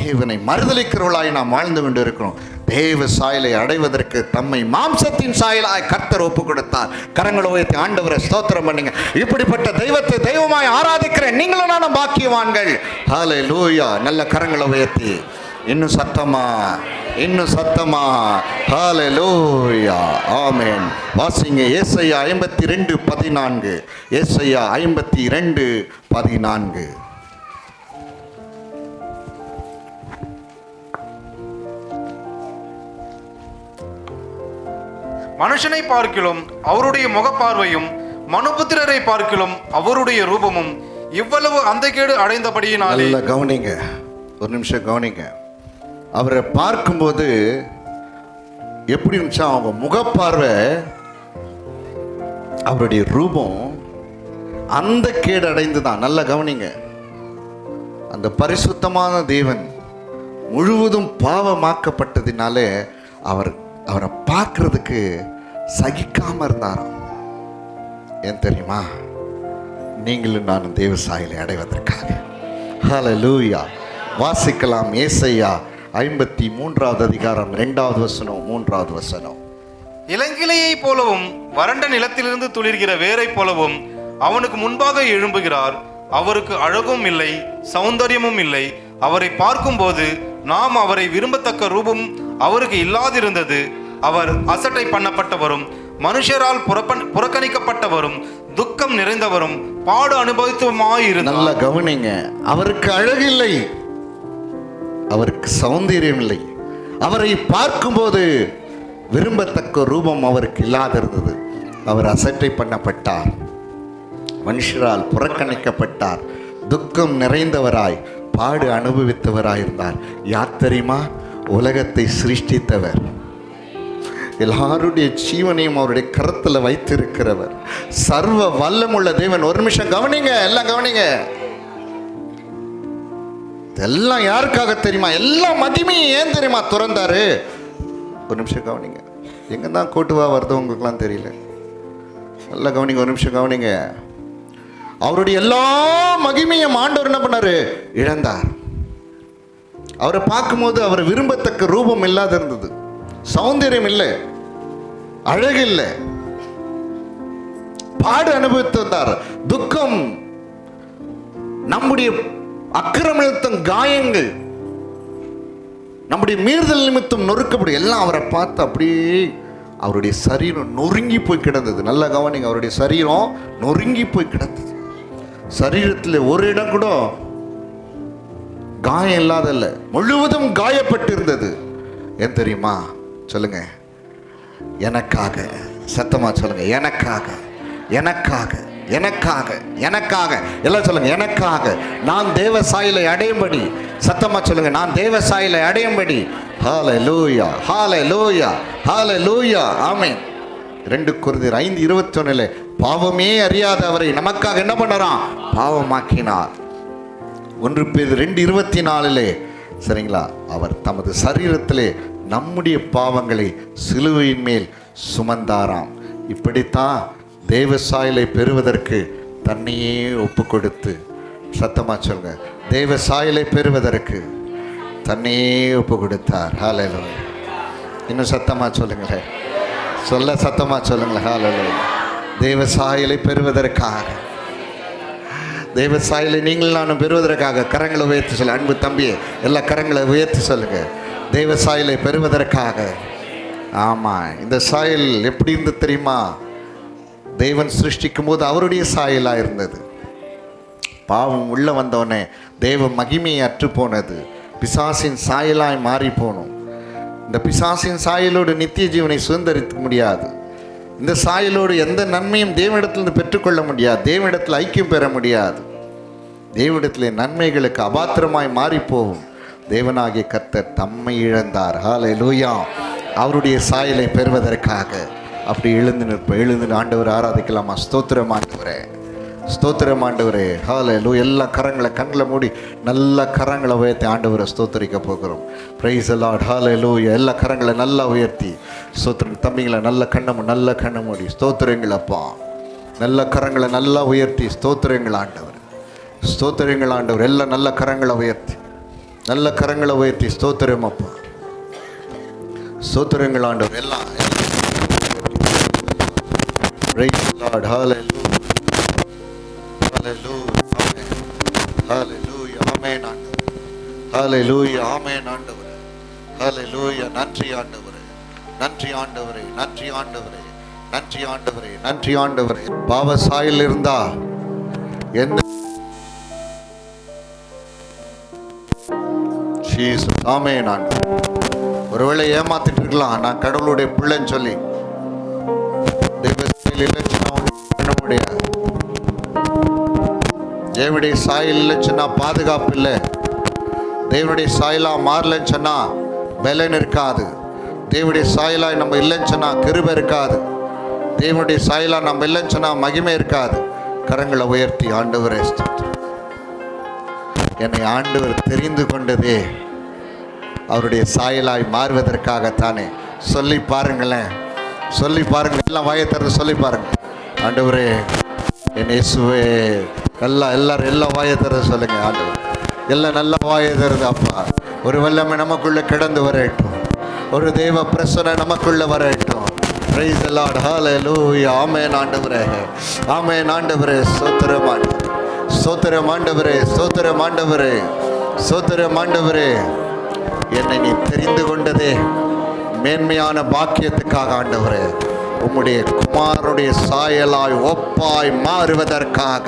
[SPEAKER 1] தேவனை மறுதலிக்கிறவர்களாய் நாம் வாழ்ந்து கொண்டு இருக்கிறோம். தேவ சாயலை அடைவதற்கு தம்மை மாம்சத்தின் சாயலாய் கர்த்தர் ஒப்பு கொடுத்தார். கரங்களை உயர்த்தி ஆண்டவரை ஸ்தோத்திரம் பண்ணுங்க. இப்படிப்பட்ட தெய்வத்தை தெய்வமாய் ஆராதிக்கிற நீங்களும் நானும் பாக்கியவான்கள். ஹல்லேலூயா. நல்ல கரங்களை உயர்த்தி இன்னும் சத்தமா, இன்னும் சத்தமா. ஹல்லேலூயா. ஆமென். வாசிங்க ஏசாயா 52:14. ஏசாயா 52:14.
[SPEAKER 2] மனுஷனை பார்க்கிலும் அவருடைய முகப்பார்வையும், மனுபுத்திரரை பார்க்கிலும் அவருடைய ரூபமும் இவ்வளவு அந்தகேடு அடைந்தபடியினாலே.
[SPEAKER 1] நல்ல கவனிங்க, ஒரு நிமிஷம் கவனிங்க. அவரை பார்க்கும்போது எப்படி இருந்துச்சா? அவங்க முகப்பார்வை, அவருடைய ரூபம் அந்த கேடு அடைந்துதான். நல்ல கவனிங்க. அந்த பரிசுத்தமான தேவன் முழுவதும் பாவமாக்கப்பட்டதினாலே அவரை பார்க்கறதுக்கு சகிக்காம இருந்தாராம். ஏன் தெரியுமா? நீங்களும் நானும் தேவ சாயலை அடைவதற்காக. ஹல்லேலூயா. வாசிக்கலாம். ஏசாயா 53வது அதிகாரம் 2வது வசனம், 3வது வசனம்.
[SPEAKER 2] இளங்கிளையை போலவும் வறண்ட நிலத்திலிருந்து துளிர்கிற வேரை போலவும் அவனுக்கு முன்பாக எழும்புகிறார். அவருக்கு அழகும் இல்லை, சௌந்தரியமும் இல்லை. அவரை பார்க்கும்போது நாம் அவரை விரும்பத்தக்க ரூபம் அவருக்கு இல்லாதிருந்தது. அவர் அசட்டை பண்ணப்பட்டவரும், மனுஷரால் புறக்கணிக்கப்பட்டவரும், துக்கம் நிறைந்தவரும், பாடு அனுபவித்துமாயிருந்தார்.
[SPEAKER 1] நல்ல கவனிங்க. அவருக்கு அழகில்லை, அவருக்கு சௌந்தரியம் இல்லை. அவரை பார்க்கும்போது விரும்பத்தக்க ரூபம் அவருக்கு இல்லாதிருந்தது. அவர் அசட்டை பண்ணப்பட்டார், மனுஷரால் புறக்கணிக்கப்பட்டார், துக்கம் நிறைந்தவராய், பாடு அனுபவித்தவராயிருந்தார். யார் தெரியுமா? உலகத்தை சிருஷ்டித்தவர், எல்லாருடைய ஜீவனையும் அவருடைய கரத்தில் வைத்திருக்கிறவர், சர்வ வல்லமுள்ள தேவன். ஒரு நிமிஷம் கவனிங்க, எல்லாம் கவனிங்க. எல்லாம் யாருக்காக தெரியுமா? எல்லா மகிமையும் ஏன் தெரியுமா துறந்தாரு? ஒரு நிமிஷம் கவனிங்க. எங்க தான் கோட்டுவா வருது உங்களுக்குலாம் தெரியல. நல்லா கவனிங்க, ஒரு நிமிஷம் கவனிங்க. அவருடைய எல்லா மகிமையும் ஆண்டவர் என்ன பண்ணாரு? இழந்தார். அவரை பார்க்கும்போது அவர் விரும்பத்தக்க ரூபம் இல்லாத இருந்தது, சௌந்தரியம் இல்லை, அழகு இல்லை, பாடு அனுபவித்து வந்தார், துக்கம், நம்முடைய அக்கிரமம், காயங்கள், நம்முடைய மீறுதல் நிமித்தம் நொறுக்கப்படும் எல்லாம் அவரை பார்த்து அப்படியே அவருடைய சரீரம் நொறுங்கி போய் கிடந்தது. நல்லா கவனிங்க. அவருடைய சரீரம் நொறுங்கி போய் கிடந்தது. சரீரத்தில் ஒரு இடம் கூட காயம் இல்லாதல்ல, முழுவதும் காயப்பட்டிருந்தது. ஏன் தெரியுமா? சொல்லுங்க. எனக்காக. சத்தமா சொல்லுங்க. எனக்காக, எனக்காக, எனக்காக, எனக்காக. எல்லாம் சொல்லுங்க. எனக்காக நான் தேவ சாயலை அடையும்படி. சத்தமா சொல்லுங்க. நான் தேவ சாயலை அடையும்படி. ஹல்லேலூயா, ஹல்லேலூயா, ஹல்லேலூயா. ஆமென். 2 கொரிந்தியர் 5:21 பாவமே அறியாத அவரை நமக்காக என்ன பண்ணறான்? பாவமாக்கினார். 1 பேதுரு 2:24 சரிங்களா? அவர் தமது சரீரத்திலே நம்முடைய பாவங்களை சிலுவையின் மேல் சுமந்தாராம். இப்படித்தான் தேவ சாயலை பெறுவதற்கு தன்னையே ஒப்பு கொடுத்து. சத்தமா சொல்லுங்க. தேவ சாயலை பெறுவதற்கு தன்னையே ஒப்பு கொடுத்தார். ஹல்லேலூயா. இன்னும் சத்தமா சொல்லுங்களேன். சத்தமா சொல்லுங்களேன். ஹல்லேலூயா. தேவ சாயலை பெறுவதற்காக, தேவ சாயலை நீங்கள் நானும் பெறுவதற்காக கரங்களை உயர்த்தி சொல்ல. அன்பு தம்பியே, எல்லா கரங்களை உயர்த்தி சொல்லுங்க. தேவ சாயலை பெறுவதற்காக. ஆமாம். இந்த சாயல் எப்படி இருந்து தெரியுமா? தேவன் சிருஷ்டிக்கும் போது அவருடைய சாயலாக இருந்தது. பாவம் உள்ள வந்தோடனே தேவ மகிமையை அற்று போனது. பிசாசின் சாயலாய் மாறி போனோம். இந்த பிசாசின் சாயலோடு நித்திய ஜீவனை சுதந்திரிக்க முடியாது. இந்த சாயலோடு எந்த நன்மையும் தேவனிடத்திலிருந்து பெற்றுக்கொள்ள முடியாது. தேவனிடத்தில் ஐக்கியம் பெற முடியாது. தேவனிடத்திலே நன்மைகளுக்கு அபாத்திரமாய் மாறி போகும். தேவனாகிய கர்த்தர் தம்மை இழந்தார். ஹல்லேலூயா. அவருடைய சாயலை பெறுவதற்காக. அப்படி எழுந்து நிற்ப. எழுந்து ஆண்டவர் ஆராதிக்கலாமா? ஸ்தோத்திரம் ஆண்டவரே. ஸ்தோத்திரம் ஆண்டவரே. ஹalleluya. எல்லா கரங்களை கண்களை மூடி நல்ல கரங்களை உயர்த்தி ஆண்டவரை ஸ்தோத்திரிக்க போகிறோம். Praise the lord. ஹalleluya. எல்லா கரங்களை நல்லா உயர்த்தி ஸ்தோத்திரம். தம்பிங்களை நல்ல கண்ணை மூடி ஸ்தோத்திரங்கள் அப்பா. நல்ல கரங்களை நல்லா உயர்த்தி ஸ்தோத்திரங்கள் ஆண்டவர். ஸ்தோத்திரங்கள் ஆண்டவர். எல்லாம் நல்ல கரங்களை உயர்த்தி ஸ்தோத்திரம் அப்பா. ஸ்தோத்திரங்கள் ஆண்டவர். எல்லாம் praise the Lord. Hallelujah. Hallelujah. Amen ஆண்டவரே. Hallelujah. Amen ஆண்டவரே. Hallelujah. நன்றி ஆண்டவரே. பாவ சாயல் இருந்தா எந்த ஜீசஸ். ஆமென் ஆண்டவரே. ஒருவேளை ஏமாத்திட்டு இருக்கலாம், நான் கடவுளுடைய பிள்ளைன்னு சொல்லி. தேவனுடைய சாயல் இல்லைச்சுன்னா பாதுகாப்பு இல்லை. தேவனுடைய சாயலா மாறலன்னு சொன்னா பலன் இருக்காது. தேவனுடைய சாயலா நம்ம இல்லைன்னு சொன்னா கிருபை இருக்காது. தேவனுடைய சாயலா நம்ம இல்லைன்னு சொன்னா மகிமை இருக்காது. கரங்களை உயர்த்தி ஆண்டவரே, என்னை ஆண்டவர் தெரிந்து கொண்டதே அவருடைய சாயலாய் மாறுவதற்காகத்தானே. சொல்லி பாருங்களேன், எல்லாம் வாயை திறந்து சொல்லி பாருங்க. ஆண்டவரே என் இயேசுவே. எல்லாரும் வாயை திறந்து சொல்லுங்க. ஆண்டவர் எல்லாம் நல்ல வாயை திறந்து அப்பா. ஒரு வல்லமை நமக்குள்ள கிடந்து வரட்டும். ஒரு தெய்வ பிரசனை நமக்குள்ள வரட்டும். Price the lord. ஹalleluya. ஆமென் ஆண்டவரே. ஸ்தோத்திரம் ஆண்டவரே. என்னை நீ தெரிந்து கொண்டதே மேன்மையான பாக்கியத்துக்காக ஆண்டவரே. உம்முடைய குமாரனுடைய சாயலாய் ஒப்பாய் மாறுவதற்காக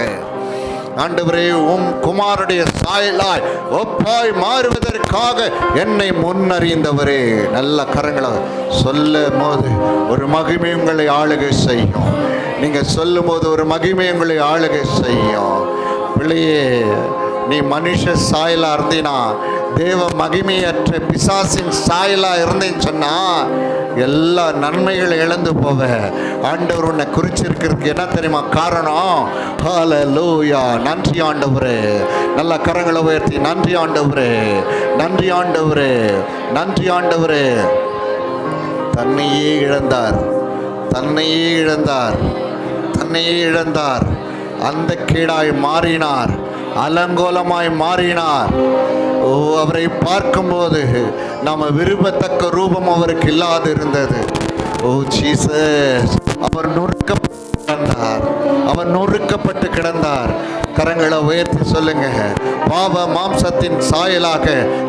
[SPEAKER 1] ஆண்டவரே. குமாரனுடைய சாயலாய் ஒப்பாய் மாறுவதற்காக என்னை முன்னறிந்தவரே. நல்ல கரங்களை சொல்லும் போது ஒரு மகிமை உங்களை ஆளுகை செய்யும். நீங்க சொல்லும் போது ஒரு மகிமை உங்களை ஆளுகை செய்யும். பிள்ளையே, நீ மனுஷ சாயலா இருந்தீனா, தேவ மகிமையற்ற பிசாசின் சாயலா இருந்தேன்னு சொன்னா எல்லா நன்மைகளை இழந்து போவ. ஆண்டவர் உன்னை குறிச்சிருக்கிறதுக்கு என்ன தெரியுமா காரணம்? ஹalleluya. நன்றி ஆண்டவரே. நல்ல கரங்களை உயர்த்தி நன்றி ஆண்டவரே. தன்னையே இழந்தார். அந்த கீடாய் மாறினார், அலங்கோலமாய் மாறினார். அவரை பார்க்கும்போது நாம விரும்பத்தக்க ரூபம் அவருக்கு இல்லாது இருந்தது. ஜீசஸ். அவர் நொறுக்கப்பட்டு கிடந்தார். கரங்களை உயர்த்தி சொல்லுங்க. பாவ மாம்சத்தின் சாயலாக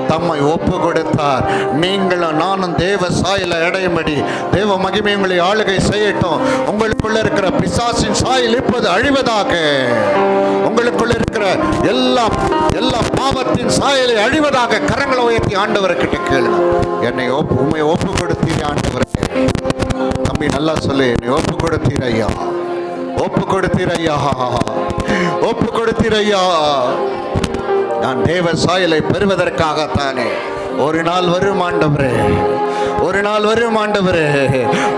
[SPEAKER 1] தம்மை ஒப்பு கொடுத்தார். நீங்களும் நானும் தேவ சாயலை அடையும்படி தேவ மகிமை உங்களை ஆளுகை செய்யட்டும். உங்களுக்குள்ள இருக்கிற பிசாசின் சாயல் இப்போது அழிவதாக. உங்களுக்குள்ள இருக்கிற எல்லா பாவத்தின் சாயலை அழிவதாக. கரங்களை உயர்த்தி ஆண்டவர்கிட்ட கேளுங்க. என்னை உண்மை ஒப்பு கொடுத்தீரே ஆண்டவரே. தம்பி நல்லா சொல்லு. என்னை ஒப்பு கொடுத்தீரையா. நான் தேவ சாயலை பெறுவதற்காகத்தானே. ஒரு நாள் வரும் ஆண்டவரே.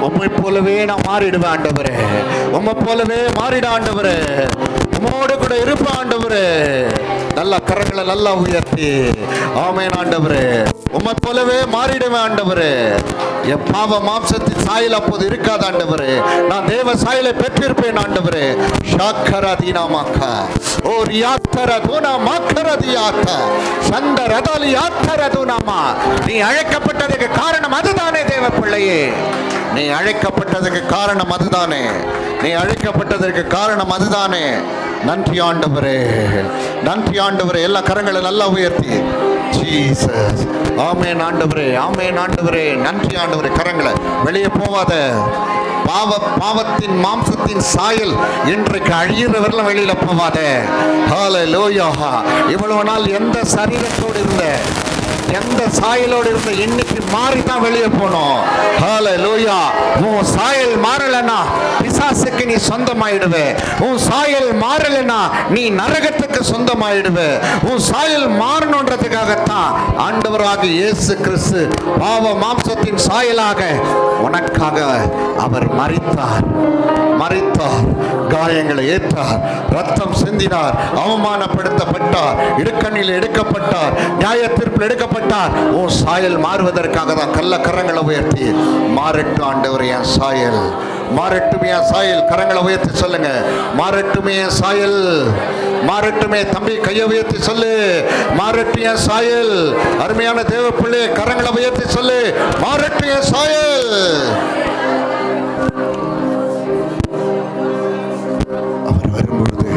[SPEAKER 1] உம்மை போலவே நான் மாறிடுவேன் ஆண்டவரே. உம்மை போலவே மாறிட ஆண்டவரே. உம்மோடு கூட இருப்ப ஆண்டவரே. நல்ல கரங்களை நல்லா உயர்த்தி ஆமென் ஆண்டவரே. உம்மை போலவே மாறிடுவேன் ஆண்டவரே. என் பாவ மாம்சத்தின் சாயல் அப்போது இருக்காது ஆண்டவரே. நான் தேவ சாயலை பெற்றிருப்பேன் ஆண்டவரே. ஷாக்கரதீனாமாக்கா ஓ ரியாத்தரதுனா மாக்கரதியாத்தா சந்தரதலியாத்தரதுனாமா. நீ அழைக்கப்பட்டதுக்கு காரணம் அதுதானே தேவ பிள்ளையே. நீ அழைக்கப்பட்டதுக்கு காரணம் அதுதானே. நன்றி ஆண்டவரே. எல்லா கரங்களை நல்லா உயர்த்தி ஜீசஸ். ஆமென் ஆண்டவரே. நன்றி ஆண்டவரே. கரங்களை வெளியே போவாத. பாவத்தின் மாம்சத்தின் சாயல் இன்றைக்கு அழிகிறவர்களும் வெளியில போவாத. ஹalleluya. இவ்வளவு நாள் எந்த சரீரத்தோடு இருந்த, எந்த சாயலோடு இருந்த, இன்னைக்கு மாறிதான் வெளியே போனோம். ஹalleluya. உன் சாயல் மாறலனா பிசாசுக்கு நீ சொந்தமாயிடுவே. உன் சாயல் மாறலனா நீ நரகத்துக்கு சொந்தமாயிடுவே. உன் சாயல் மாறணுன்றதுக்காகத்தான் ஆண்டவராகிய இயேசு கிறிஸ்து பாவ மாம்சத்தின் சாயலாக உனக்காக அவர் மரித்தார். God காயங்களை ஏற்றார், ரத்தம் சிந்தினார், அவமானப்படுத்தப்பட்டார், இடுக்கண்ணில் எடுக்கப்பட்டார், நியாய தீர்ப்பில் எடுக்கப்பட்டார். ஓ சாயல் மாறுவதற்காக தான் கள்ள கரங்களை உயர்த்தி மாறட்டும் ஆண்டவரே என் சாயல், மாறட்டுமே என் சாயல். கரங்களை உயர்த்தி சொல்லுங்க, மாறட்டுமே என் சாயல், மாறட்டுமே. தம்பி கையை உயர்த்தி சொல்லு, மாறட்டும் என் சாயல். அருமையான தேவ பிள்ளை கரங்களை உயர்த்தி சொல்லு, மாறட்டும் என் சாயல். அவர் வரும்பொழுது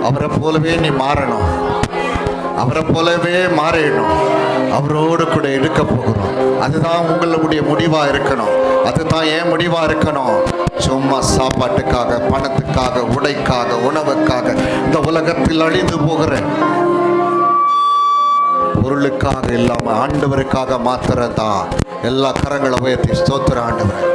[SPEAKER 1] அவரை போலவே நீ மாறணும், அவரை போலவே மாறிடணும். அவரோடு கூட இருக்க போகிறோம். அதுதான் உங்களுடைய முடிவா இருக்கணும், அதுதான் ஏன் முடிவா இருக்கணும். சும்மா சாப்பாட்டுக்காக, பணத்துக்காக, உடைக்காக, உணவுக்காக இந்த உலகத்தில் அழிந்து போகிற பொருளுக்காக இல்லாம ஆண்டவருக்காக மாத்திரதான். எல்லா கரங்களை உயர்த்தி ஸ்தோத்திர ஆண்டவர்.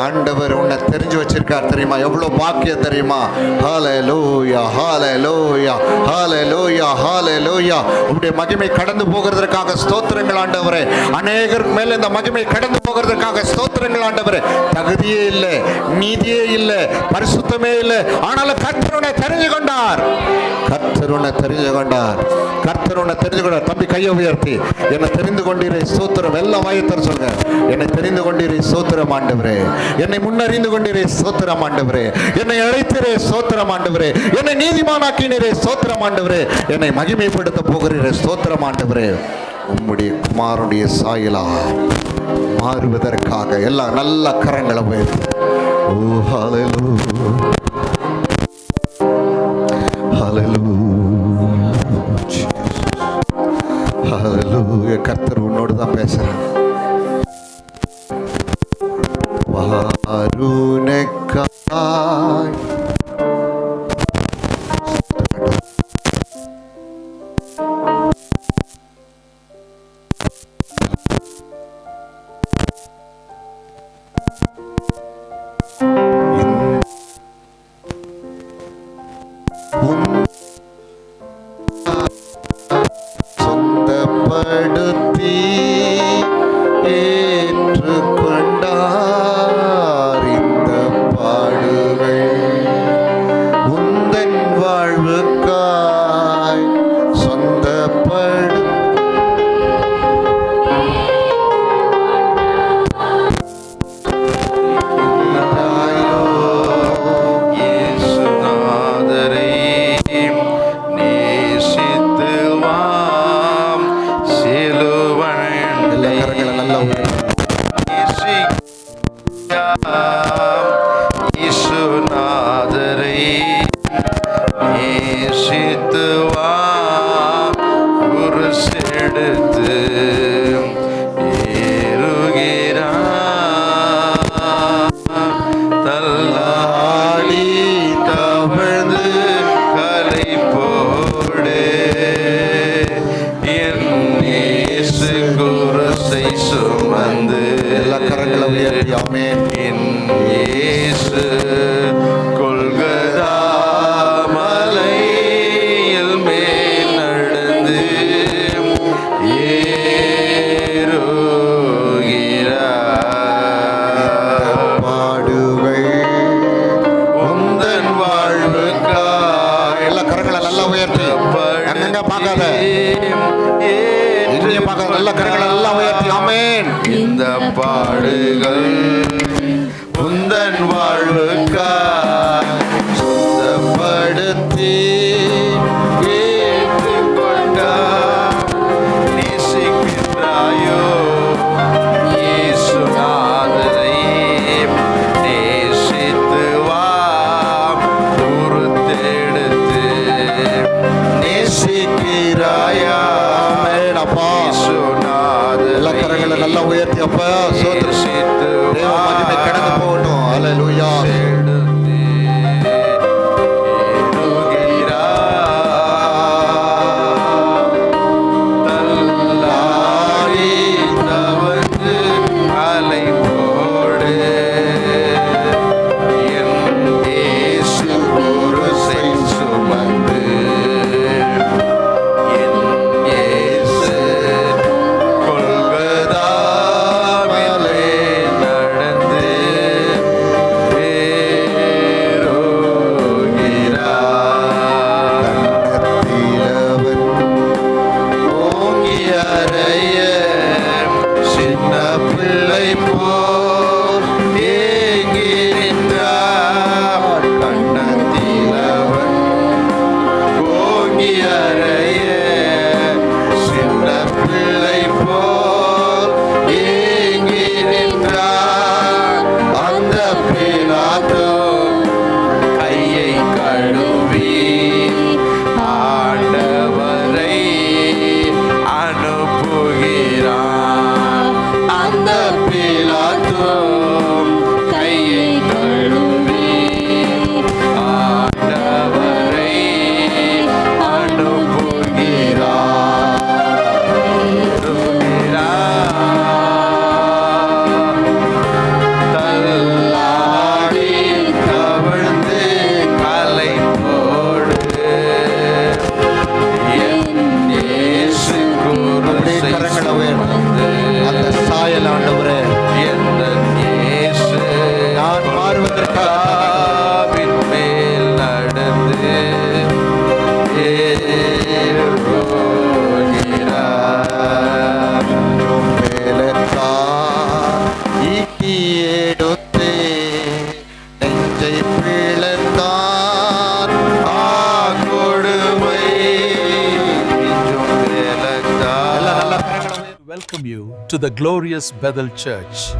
[SPEAKER 1] ஆண்டவர் உன்னை தெரிஞ்சு வச்சிருக்கார் தெரியுமா? எவ்வளவு பாக்கியம் தெரியுமா? ஹல்லேலூயா, ஹல்லேலூயா, ஹல்லேலூயா, ஹல்லேலூயா. உம்முடைய மகிமை கடந்து போகிறதற்காக ஸ்தோத்திரங்கள் ஆண்டவரே. அநேகர் மேல இந்த மகிமை கடந்து போகிறதற்காக ஸ்தோத்திரங்கள் ஆண்டவரே. தகுதியே இல்லை, நீதியே இல்லை, பரிசுத்தமே இல்லை, ஆனாலும் கர்த்தர் உன்னை தெரிஞ்சு கொண்டார், கர்த்தர் உன்னை தெரிஞ்சு கொண்டார், கர்த்தர் உன்னை தெரிஞ்சு கொண்டார். தம்பி கையை உயர்த்தி என்னை தெரிந்து கொண்டீரே ஸ்தோத்திரம். எல்லாம் வாயத்தர் சொல்லுங்க, என்னை தெரிந்து கொண்டீரே ஸ்தோத்திரம் ஆண்டவரே, என்னை முன்னறிந்து கொண்டீரே ஸ்தோத்திரம் ஆண்டவரே, என்னை அழைத்தீரே ஸ்தோத்திரம் ஆண்டவரே, என்னை நீதிமானாக்கினீரே ஸ்தோத்திரம் ஆண்டவரே, என்னை மகிமைப்படுத்த போகிறீரே ஸ்தோத்திரம் ஆண்டவரே. உம்முடைய குமாரனுடைய சாயலா மாறுவதற்காக எல்லா நல்ல கரங்களை உயர்த்தி ஓ ஹல்லேலூயா, ஹல்லேலூயா, ஹல்லேலூயா. கர்த்தர் உன்னோடு தான் பேசுறேன். வாருனக்காய் சொந்தப்படுத்தி ஏற்றுக்கொண்டார் இந்த பாடுகள் உந்தன் வாழ்வுக்காய் சொந்தப்படு எல்லா கரங்களை உயர்த்தி ஆமென்.
[SPEAKER 3] இயேசு கொல்கதா மலையில் மேல் நடந்து ஏறுகிறார்.
[SPEAKER 1] பாடுகள்
[SPEAKER 3] உந்தன் வாழ்வுக்காய்
[SPEAKER 1] எல்லா கரங்களை நல்லா உயர்த்தி அங்கங்க பார்க்காத, இங்கே பார்க்காத, எல்லா கரங்களை நல்லா உயர்த்தி ஆமென்.
[SPEAKER 3] இந்த பாடுகள் உந்தன் வாழ்வுக்காய் சொந்தப்படுத்தி ஏற்றுக்கொண்டார். நேசிக்கின்றாயோ இயேசுநாதரை, நேசித்து வா பொறுத்தெடுத்து. நேசிக்கிறாயா
[SPEAKER 1] அப்பா எல்லா கரங்களை நல்லா உயர்த்தி அப்பா சோதரித்து
[SPEAKER 4] to the glorious Bethel Church.